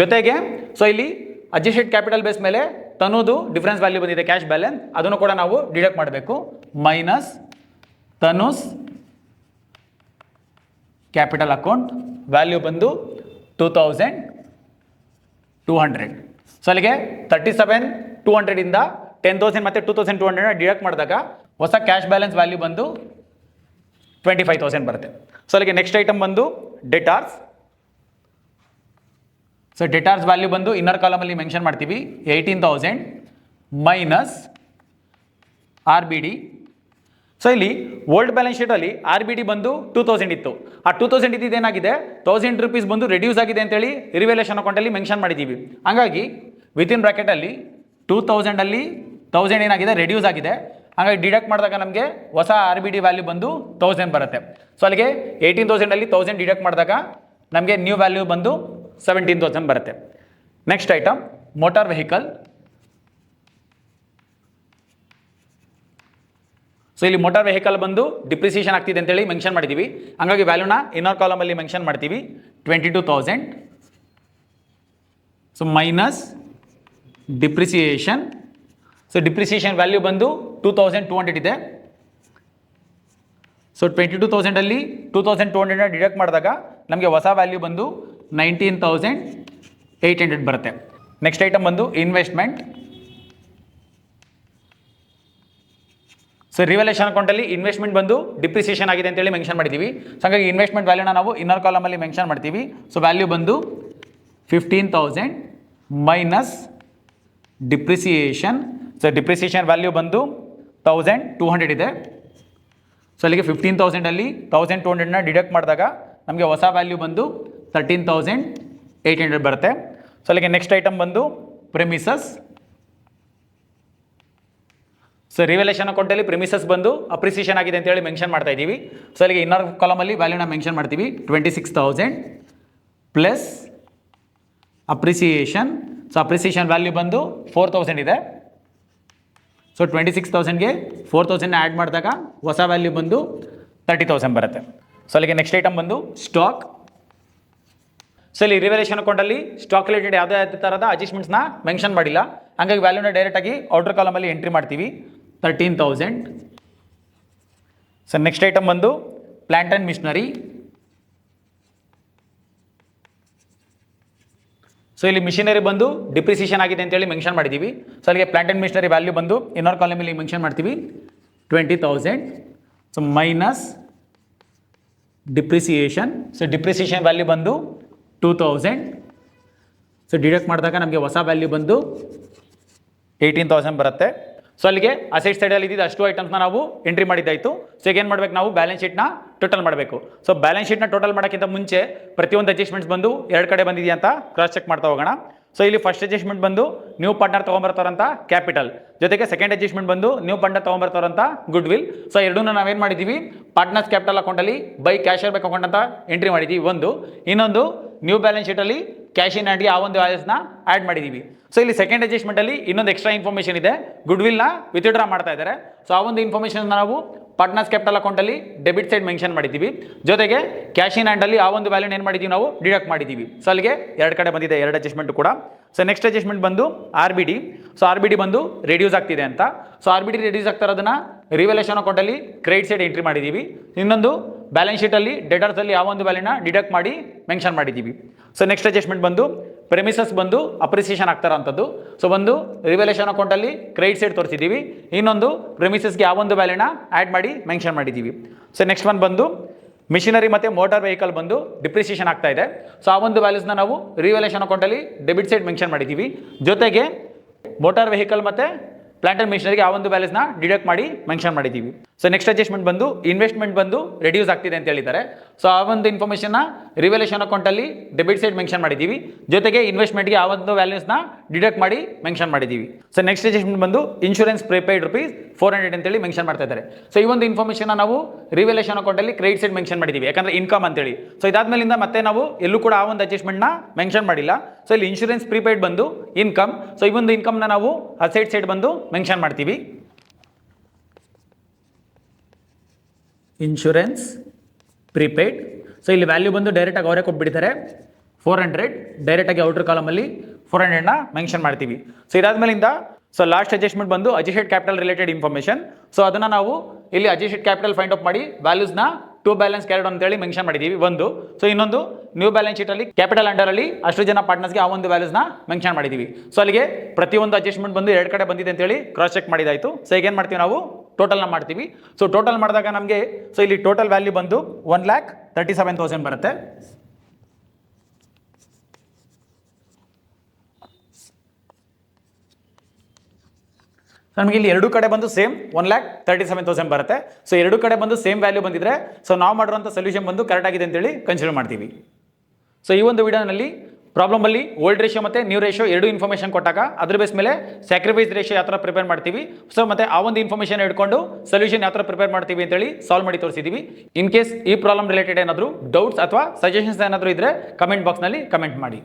ಜೊತೆಗೆ ಸೊ ಇಲ್ಲಿ ಅಡ್ಜಸ್ಟೆಡ್ ಕ್ಯಾಪಿಟಲ್ ಬೇಸ್ ಮೇಲೆ ತನ್ನೋದು ಡಿಫ್ರೆನ್ಸ್ ವ್ಯಾಲ್ಯೂ ಬಂದಿದೆ ಕ್ಯಾಶ್ ಬ್ಯಾಲೆನ್ಸ್, ಅದನ್ನು ಕೂಡ ನಾವು ಡಿಡಕ್ಟ್ ಮಾಡಬೇಕು. ಮೈನಸ್ ತನುಸ್ ಕ್ಯಾಪಿಟಲ್ ಅಕೌಂಟ್ ವ್ಯಾಲ್ಯೂ ಬಂದು 2,200. ಸೊ ಅಲ್ಲಿಗೆ 37,200 ಇಂದ 10,000 ಮತ್ತು 2,200 ಡಿಡಕ್ಟ್ ಮಾಡಿದಾಗ ಹೊಸ ಕ್ಯಾಶ್ ಬ್ಯಾಲೆನ್ಸ್ ವ್ಯಾಲ್ಯೂ ಬಂದು 25,000 ಬರುತ್ತೆ. ಸೊ ಅಲ್ಲಿಗೆ ನೆಕ್ಸ್ಟ್ ಐಟಮ್ ಬಂದು ಡೆಟಾರ್ಸ್. ಸೊ ಡೆಟಾರ್ಸ್ ವ್ಯಾಲ್ಯೂ ಬಂದು ಇನ್ನರ್ ಕಾಲಮಲ್ಲಿ ಮೆನ್ಷನ್ ಮಾಡ್ತೀವಿ 18,000 ಮೈನಸ್ RBD. ಸೊ ಇಲ್ಲಿ ಓಲ್ಡ್ ಬ್ಯಾಲೆನ್ಸ್ ಶೀಟಲ್ಲಿ RBD ಬಂದು 2,000 ಇತ್ತು. ಆ 2,000 ಇದ್ದಿದ್ದು ಏನಾಗಿದೆ 1,000 ರೂಪೀಸ್ ಬಂದು ರೆಡ್ಯೂಸ್ ಆಗಿದೆ ಅಂತೇಳಿ ರಿವಲ್ಯೂಷನ್ ಅಕೌಂಟಲ್ಲಿ ಮೆನ್ಷನ್ ಮಾಡಿದ್ದೀವಿ. ಹಾಗಾಗಿ ವಿತಿನ್ ಬ್ರಾಕೆಟಲ್ಲಿ 2,000ಅಲ್ಲಿ 1,000 ಏನಾಗಿದೆ ರೆಡ್ಯೂಸ್ ಆಗಿದೆ. ಹಾಗಾಗಿ ಡಿಡಕ್ಟ್ ಮಾಡಿದಾಗ ನಮಗೆ ಹೊಸ RBD ವ್ಯಾಲ್ಯೂ ಬಂದು 1,000 ಬರುತ್ತೆ. ಸೊ ಅಲ್ಲಿಗೆ 18,000ಅಲ್ಲಿ 1,000 ಡಿಡಕ್ಟ್ ಮಾಡಿದಾಗ ನಮಗೆ ನ್ಯೂ ವ್ಯಾಲ್ಯೂ ಬಂದು 17,000 ಬರುತ್ತೆ. Next item motor vehicle. So ಇಲ್ಲಿ ಮೋಟಾರ್ ವೆಹಿಕಲ್ ಬಂದು ಡಿಪ್ರಿಸಿಯೇಷನ್ ಆಗ್ತಿದೆ ಅಂತೇಳಿ ಮೆನ್ಷನ್ ಮಾಡಿದ್ದೀವಿ. ಹಾಗಾಗಿ ವ್ಯಾಲ್ಯೂನ ಇನ್ನರ್ ಕಾಲಮಲ್ಲಿ ಮೆನ್ಷನ್ ಮಾಡ್ತೀವಿ 22,000. So minus depreciation. So depreciation value ಬಂದು 2,200 ಇದೆ. ಸೊ 22,000ಅಲ್ಲಿ 2,200 ಡಿಡಕ್ಟ್ ಮಾಡಿದಾಗ ನಮಗೆ ಹೊಸ ವ್ಯಾಲ್ಯೂ ಬಂದು 19,800 ಬರುತ್ತೆ. ನೆಕ್ಸ್ಟ್ ಐಟಮ್ ಬಂದು ಇನ್ವೆಸ್ಟ್ಮೆಂಟ್. ಸೊ ರಿವಲ್ಯೂಷನ್ ಅಕೌಂಟಲ್ಲಿ ಇನ್ವೆಸ್ಟ್ಮೆಂಟ್ ಬಂದು ಡಿಪ್ರಿಸಿಯೇಷನ್ ಆಗಿದೆ ಅಂತೇಳಿ ಮೆನ್ಷನ್ ಮಾಡಿದ್ದೀವಿ. ಸೊ ಹಾಗಾಗಿ ಇನ್ವೆಸ್ಟ್ಮೆಂಟ್ ವ್ಯಾಲ್ಯೂನ ನಾವು ಇನ್ನರ್ ಕಾಲಮಲ್ಲಿ ಮೆನ್ಷನ್ ಮಾಡ್ತೀವಿ. ಸೊ ವ್ಯಾಲ್ಯೂ ಬಂದು 15,000 minus depreciation. So depreciation value ಬಂದು 1,200 ಇದೆ. ಸೊ ಅಲ್ಲಿಗೆ 15,000ಅಲ್ಲಿ 1,200ನ ಡಿಡಕ್ಟ್ ಮಾಡಿದಾಗ ನಮಗೆ ಹೊಸ ವ್ಯಾಲ್ಯೂ ಬಂದು 13,800 ಬರುತ್ತೆ. ಸೊ ಅಲ್ಲಿಗೆ ನೆಕ್ಸ್ಟ್ ಐಟಮ್ ಬಂದು ಪ್ರೆಮಿಸಸ್. ಸೊ ರಿವೆಲೇಷನ್ ಅಕೌಂಟಲ್ಲಿ ಪ್ರಿಮಿಸಸ್ ಬಂದು ಅಪ್ರಿಸಿಯೇಷನ್ ಆಗಿದೆ ಅಂತೇಳಿ ಮೆನ್ಷನ್ ಮಾಡ್ತಾ ಇದ್ದೀವಿ. ಸೊ ಅಲ್ಲಿಗೆ ಇನ್ನರ್ ಕಾಲಮಲ್ಲಿ ವ್ಯಾಲ್ಯೂನ ಮೆನ್ಷನ್ ಮಾಡ್ತೀವಿ 26,000 plus appreciation. So appreciation value ಬಂದು 4,000 ಇದೆ. ಸೊ 26,000ಗೆ 4,000ನ ಆ್ಯಡ್ ಮಾಡಿದಾಗ ಹೊಸ ವ್ಯಾಲ್ಯೂ ಬಂದು 30,000 ಬರುತ್ತೆ. ಸೊ ಅಲ್ಲಿಗೆ ನೆಕ್ಸ್ಟ್ ಐಟಮ್ ಬಂದು ಸ್ಟಾಕ್. ಸೊ ಇಲ್ಲಿ ರಿವೆಲೇಷನ್ ಅಕೌಂಟಲ್ಲಿ ಸ್ಟಾಕ್ ರಿಲೇಟೆಡ್ ಯಾವುದೇ ಥರದ ಅಡ್ಜಸ್ಟ್ಮೆಂಟ್ಸ್ನ ಮೆನ್ಷನ್ ಮಾಡಿಲ್ಲ, ಹಾಗಾಗಿ ವ್ಯಾಲ್ಯೂನ ಡೈರೆಕ್ಟಾಗಿ ಔಟರ್ ಕಾಲಮಲ್ಲಿ ಎಂಟ್ರಿ ಮಾಡ್ತೀವಿ 13,000. ಸೊ ನೆಕ್ಸ್ಟ್ ಐಟಮ್ ಬಂದು ಪ್ಲಾಂಟ್ ಆ್ಯಂಡ್ ಮಿಷನರಿ. ಸೊ ಇಲ್ಲಿ ಮಿಷನರಿ ಬಂದು ಡಿಪ್ರಿಸಿಯೇಷನ್ ಆಗಿದೆ ಅಂತೇಳಿ ಮೆನ್ಷನ್ ಮಾಡಿದ್ದೀವಿ. ಸೊ ಅಲ್ಲಿಗೆ ಪ್ಲಾಂಟ್ ಆ್ಯಂಡ್ ಮಿಷನರಿ ವ್ಯಾಲ್ಯೂ ಬಂದು ಇನ್ನರ್ ಕಾಲಮಲ್ಲಿ ಮೆನ್ಷನ್ ಮಾಡ್ತೀವಿ 20,000. So minus depreciation. So depreciation value ಬಂದು 2,000. ಸೊ ಡಿಡಕ್ಟ್ ಮಾಡಿದಾಗ ನಮಗೆ ಹೊಸ ವ್ಯಾಲ್ಯೂ ಬಂದು 18,000 ಬರುತ್ತೆ. ಸೊ ಅಲ್ಲಿಗೆ ಅಸೆಟ್ ಸೈಡಲ್ಲಿ ಇದ್ದಿದ್ದು ಅಷ್ಟು ಐಟಮ್ಸ್ನ ನಾವು ಎಂಟ್ರಿ ಮಾಡಿದ್ದಾಯಿತು. ಸೊ ಈಗ ಏನು ಮಾಡಬೇಕು, ನಾವು ಬ್ಯಾಲೆನ್ಸ್ ಶೀಟ್ನ ಟೋಟಲ್ ಮಾಡಬೇಕು. ಸೊ ಬ್ಯಾಲೆನ್ಸ್ ಶೀಟ್ನ ಟೋಟಲ್ ಮಾಡೋಕ್ಕಿಂತ ಮುಂಚೆ ಪ್ರತಿಯೊಂದು ಅಡ್ಜಸ್ಟ್ಮೆಂಟ್ಸ್ ಬಂದು ಎರಡು ಕಡೆ ಬಂದಿದೆಯಾ ಅಂತ ಕ್ರಾಸ್ ಚೆಕ್ ಮಾಡ್ತಾ ಹೋಗೋಣ. ಸೊ ಇಲ್ಲಿ ಫಸ್ಟ್ ಅಡ್ಜಸ್ಟ್ಮೆಂಟ್ ಬಂದು ನ್ಯೂ ಪಾರ್ಟ್ನರ್ ತೊಗೊಂಬರ್ತಾರಂತ ಕ್ಯಾಪಿಟಲ್, ಜೊತೆಗೆ ಸೆಕೆಂಡ್ ಅಡ್ಜಸ್ಟ್ಮೆಂಟ್ ಬಂದು ನ್ಯೂ ಪಾರ್ಟ್ನರ್ ತೊಗೊಂಬರ್ತಾರಂತ ಗುಡ್ ವಿಲ್. ಸೊ ಎರಡನ್ನೂ ನಾವೇನು ಮಾಡಿದ್ದೀವಿ, ಪಾರ್ಟ್ನರ್ಸ್ ಕ್ಯಾಪಿಟಲ್ ಅಕೌಂಟಲ್ಲಿ ಬೈ ಕ್ಯಾಶರ್ ಬ್ಯಾಕ್ ಅಕೌಂಟ್ ಅಂತ ಎಂಟ್ರಿ ಮಾಡಿದ್ದೀವಿ ಒಂದು. ಇನ್ನೊಂದು ನ್ಯೂ ಬ್ಯಾಲೆನ್ಸ್ ಶೀಟಲ್ಲಿ ಕ್ಯಾಶ್ ಇನ್ ಹ್ಯಾಂಡ್ಗೆ ಆ ಒಂದು ವ್ಯಾಲ್ಯೂಸ್ನ ಆ್ಯಡ್ ಮಾಡಿದ್ದೀವಿ. ಸೊ ಇಲ್ಲಿ ಸೆಕೆಂಡ್ ಅಡ್ಜಸ್ಟ್ಮೆಂಟಲ್ಲಿ ಇನ್ನೊಂದು ಎಕ್ಸ್ಟ್ರಾ ಇನ್ಫಾರ್ಮೇಷನ್ ಇದೆ, ಗುಡ್ ವಿಲ್ನ ವಿತ್ಡ್ರಾ ಮಾಡ್ತಾ ಇದ್ದಾರೆ. ಸೊ ಆ ಒಂದು ಇನ್ಫಾರ್ಮೇಷನ್ ನಾವು ಪಾರ್ಟ್ನರ್ಸ್ ಕ್ಯಾಪಿಟಲ್ ಅಕೌಂಟಲ್ಲಿ ಡೆಬಿಟ್ ಸೈಡ್ ಮೆನ್ಷನ್ ಮಾಡಿದ್ದೀವಿ, ಜೊತೆಗೆ ಕ್ಯಾಶ್ ಇನ್ ಹ್ಯಾಂಡಲ್ಲಿ ಆ ಒಂದು ವ್ಯಾಲ್ಯೂನ ಏನು ಮಾಡಿದ್ದೀವಿ, ನಾವು ಡಿಡಕ್ಟ್ ಮಾಡಿದ್ದೀವಿ. ಸೊ ಅಲ್ಲಿಗೆ ಎರಡು ಕಡೆ ಬಂದಿದೆ, ಎರಡು ಅಡ್ಜಸ್ಟ್ಮೆಂಟ್ ಕೂಡ. ಸೊ ನೆಕ್ಸ್ಟ್ ಅಡ್ಜಸ್ಟ್ಮೆಂಟ್ ಬಂದು RBD. ಸೊ RBD ಬಂದು ರೆಡ್ಯೂಸ್ ಆಗ್ತಿದೆ ಅಂತ. ಸೊ RBD ರೆಡ್ಯೂಸ್ ಆಗ್ತಾ ಇರೋದನ್ನ ರಿವೆಲೇಷನ್ ಅಕೌಂಟಲ್ಲಿ ಕ್ರೆಡಿಟ್ ಸೈಡ್ ಎಂಟ್ರಿ ಮಾಡಿದ್ದೀವಿ. ಇನ್ನೊಂದು ಬ್ಯಾಲೆನ್ಸ್ ಶೀಟಲ್ಲಿ ಡೆಟರ್ಸಲ್ಲಿ ಆ ಒಂದು ವ್ಯಾಲ್ಯೂನ ಡಿಡಕ್ಟ್ ಮಾಡಿ ಮೆನ್ಷನ್ ಮಾಡಿದ್ದೀವಿ. ಸೊ ನೆಕ್ಸ್ಟ್ ಅಡ್ಜಸ್ಟ್ಮೆಂಟ್ ಬಂದು ಪ್ರೆಮಿಸಸ್ ಬಂದು ಅಪ್ರಿಸಿಯೇಷನ್ ಆಗ್ತಾರಂಥದ್ದು. ಸೊ ಒಂದು ರಿವೆಲೇಷನ್ ಅಕೌಂಟಲ್ಲಿ ಕ್ರೆಡಿಟ್ ಸೈಡ್ ತೋರಿಸಿದ್ದೀವಿ, ಇನ್ನೊಂದು ಪ್ರೆಮಿಸಸ್ಗೆ ಆ ಒಂದು ವ್ಯಾಲ್ಯೂನ ಆ್ಯಡ್ ಮಾಡಿ ಮೆನ್ಷನ್ ಮಾಡಿದ್ದೀವಿ. ಸೊ ನೆಕ್ಸ್ಟ್ ಒನ್ ಬಂದು ಮಿಷನರಿ ಮತ್ತು ಮೋಟಾರ್ ವೆಹಿಕಲ್ ಬಂದು ಡಿಪ್ರಿಸಿಯೇಷನ್ ಆಗ್ತಾ ಇದೆ. ಸೊ ಆ ಒಂದು ವ್ಯಾಲ್ಯೂಸ್ನ ನಾವು ರಿವೆಲೇಷನ್ ಅಕೌಂಟಲ್ಲಿ ಡೆಬಿಟ್ ಸೈಡ್ ಮೆನ್ಷನ್ ಮಾಡಿದ್ದೀವಿ, ಜೊತೆಗೆ ಮೋಟಾರ್ ವೆಹಿಕಲ್ ಮತ್ತು ಪ್ಲಾಂಟ್ ಆ್ಯಂಡ್ ಮಿಷನರಿಗೆ ಆ ಒಂದು ವ್ಯಾಲ್ಯೂಸ್ನ ಡಿಡಕ್ಟ್ ಮಾಡಿ ಮೆನ್ಷನ್ ಮಾಡಿದ್ದೀವಿ. ಸೊ ನೆಕ್ಸ್ಟ್ ಅಡ್ಜಸ್ಟ್ಮೆಂಟ್ ಬಂದು ಇನ್ವೆಸ್ಟ್ಮೆಂಟ್ ಬಂದು ರೆಡ್ಯೂಸ್ ಆಗ್ತಿದೆ ಅಂತ ಹೇಳಿದ್ದಾರೆ. ಸೊ ಆ ಒಂದು ಇನ್ಫಾರ್ಮೇಷನ್ನ ರಿವೆಲೇಷನ್ ಅಕೌಂಟಲ್ಲಿ ಡೆಬಿಟ್ ಸೈಡ್ ಮೆನ್ಷನ್ ಮಾಡಿದ್ದೀವಿ, ಜೊತೆಗೆ ಇನ್ವೆಸ್ಟ್ಮೆಂಟ್ಗೆ ಆ ಒಂದು ವ್ಯಾಲ್ಯೂಸ್ನ ಡಿಡಕ್ಟ್ ಮಾಡಿ ಮೆನ್ಷನ್ ಮಾಡಿದ್ದೀವಿ. ಸೊ ನೆಕ್ಸ್ಟ್ ಅಡ್ಜಸ್ಟ್ಮೆಂಟ್ ಬಂದು ಇನ್ಶೂರೆನ್ಸ್ ಪ್ರಿಪೇಯ್ಡ್ ₹400 ಅಂತೇಳಿ ಮೆನ್ಷನ್ ಮಾಡ್ತಾ ಇದ್ದಾರೆ. ಸೊ ಈ ಒಂದು ಇನ್ಫಾರ್ಮೇಷನ್ನ ನಾವು ರಿವೆಲೇಷನ್ ಅಕೌಂಟಲ್ಲಿ ಕ್ರೆಡಿಟ್ ಸೈಡ್ ಮೆನ್ಷನ್ ಮಾಡಿದ್ದೀವಿ, ಯಾಕಂದರೆ ಇನ್ಕಮ್ ಅಂತೇಳಿ. ಸೊ ಇದಾದ್ಮೇಲಿಂದ ಮತ್ತೆ ನಾವು ಎಲ್ಲೂ ಕೂಡ ಆ ಒಂದು ಅಡ್ಜಸ್ಟ್ಮೆಂಟ್ನ ಮೆನ್ಷನ್ ಮಾಡಿಲ್ಲ. ಸೊ ಇಲ್ಲಿ ಇನ್ಶೂರೆನ್ಸ್ ಪ್ರಿಪೇಯ್ಡ್ ಬಂದು ಇನ್ಕಮ್. ಸೊ ಈ ಒಂದು ಇನ್ಕಮ್ನ ನಾವು ಅಸೆಟ್ ಸೈಡ್ ಬಂದು ಮೆನ್ಷನ್ ಮಾಡ್ತೀವಿ. Insurance prepaid. ಸೊ ಇಲ್ಲಿ ವ್ಯಾಲ್ಯೂ ಬಂದು ಡೈರೆಕ್ಟಾಗಿ ಅವರೇ ಕೊಟ್ಬಿಡ್ತಾರೆ 400, ಡೈರೆಕ್ಟಾಗಿ ಔಟರ್ ಕಾಲಮಲ್ಲಿ 400ನ ಮೆನ್ಷನ್ ಮಾಡ್ತೀವಿ. ಸೊ ಇದಾದ್ಮೇಲಿಂದ ಸೊ ಲಾಸ್ಟ್ ಅಡ್ಜಸ್ಟ್ಮೆಂಟ್ ಬಂದು adjusted capital related information. So ಅದನ್ನು ನಾವು ಇಲ್ಲಿ ಅಡ್ಜಸ್ಟೆಡ್ ಕ್ಯಾಪಿಟಲ್ ಫೈಂಡ್ ಔಟ್ ಮಾಡಿ ವ್ಯಾಲ್ಯೂಸ್ನ ಟು ಬ್ಯಾಲೆನ್ಸ್ ಕ್ಯಾರಿಡ್ ಅಂತೇಳಿ ಮೆನ್ಷನ್ ಮಾಡಿದ್ದೀವಿ ಒಂದು. ಸೊ ಇನ್ನೊಂದು ನ್ಯೂ ಬ್ಯಾಲೆನ್ಸ್ ಶೀಟಲ್ಲಿ ಕ್ಯಾಪಿಟಲ್ ಅಂಡರಲ್ಲಿ ಅಷ್ಟು ಜನ ಪಾರ್ಟ್ನರ್ಸ್ಗೆ ಆ ಒಂದು ವ್ಯಾಲ್ಯೂಸ್ನ ಮೆನ್ಷನ್ ಮಾಡಿದ್ದೀವಿ. ಸೊ ಅಲ್ಲಿಗೆ ಪ್ರತಿಯೊಂದು ಅಡ್ಜಸ್ಟ್ಮೆಂಟ್ ಬಂದು ಎರಡು ಕಡೆ ಬಂದಿದೆ ಅಂತೇಳಿ ಕ್ರಾಸ್ ಚೆಕ್ ಮಾಡಿದಾಯಿತು. ಸೊ ಈಗ ಏನು ಮಾಡ್ತೀವಿ, ನಾವು ಟೋಟಲ್ನ ಮಾಡ್ತೀವಿ. ಸೊ ಟೋಟಲ್ ಮಾಡಿದಾಗ ನಮಗೆ ಸೊ ಇಲ್ಲಿ ಟೋಟಲ್ ವ್ಯಾಲ್ಯೂ ಬಂದು 1,37,000 ಬರುತ್ತೆ. ನಮಗೆ ಇಲ್ಲಿ ಎರಡು ಕಡೆ ಬಂದು ಸೇಮ್ 1,37,000 ಬರುತ್ತೆ. ಸೊ ಎರಡು ಕಡೆ ಬಂದು ಸೇಮ್ ವ್ಯಾಲ್ಯೂ ಬಂದಿದ್ರೆ ಸೊ ನಾವು ಮಾಡಿರುವಂಥ ಸೊಲ್ಯೂಷನ್ ಬಂದು ಕರೆಕ್ಟ್ ಆಗಿದೆ ಅಂತೇಳಿ ಕನ್ಸಿಡರ್ ಮಾಡ್ತೀವಿ. ಸೊ ಈ ಒಂದು ವಿಡಿಯೋನಲ್ಲಿ ಪ್ರಾಬ್ಲಮಲ್ಲಿ ಓಲ್ಡ್ ರೇಷಿಯೋ ಮತ್ತು ನ್ಯೂ ರೇಷಿಯೋ ಎರಡು ಇನ್ಫಾರ್ಮೇಷನ್ ಕೊಟ್ಟಾಗ ಅದ್ರ ಬೇಸ್ ಮೇಲೆ ಸ್ಯಾಕ್ರಿಫೈಸ್ ರೇಷಿಯೋ ಯಾವ ಥರ ಪ್ರಿಪೇರ್ ಮಾಡ್ತೀವಿ, ಸೊ ಮತ್ತು ಆ ಒಂದು ಇನ್ಫಾರ್ಮೇಷನ್ ಹಿಡ್ಕೊಂಡು ಸೊಲ್ಯೂಷನ್ ಯಾವ ಥರ ಪ್ರಿಪೇರ್ ಮಾಡ್ತೀವಿ ಅಂತೇಳಿ ಸಾಲ್ವ್ ಮಾಡಿ ತೋರಿಸಿದ್ದೀವಿ. ಇನ್ ಕೇಸ್ ಈ ಪ್ರಾಬ್ಲಮ್ ರಿಲೇಟೆಡ್ ಏನಾದರೂ ಡೌಟ್ಸ್ ಅಥವಾ ಸಜೆಷನ್ಸ್ ಏನಾದರೂ ಇದ್ದರೆ ಕಮೆಂಟ್ ಬಾಕ್ಸ್ನಲ್ಲಿ ಕಮೆಂಟ್ ಮಾಡಿ.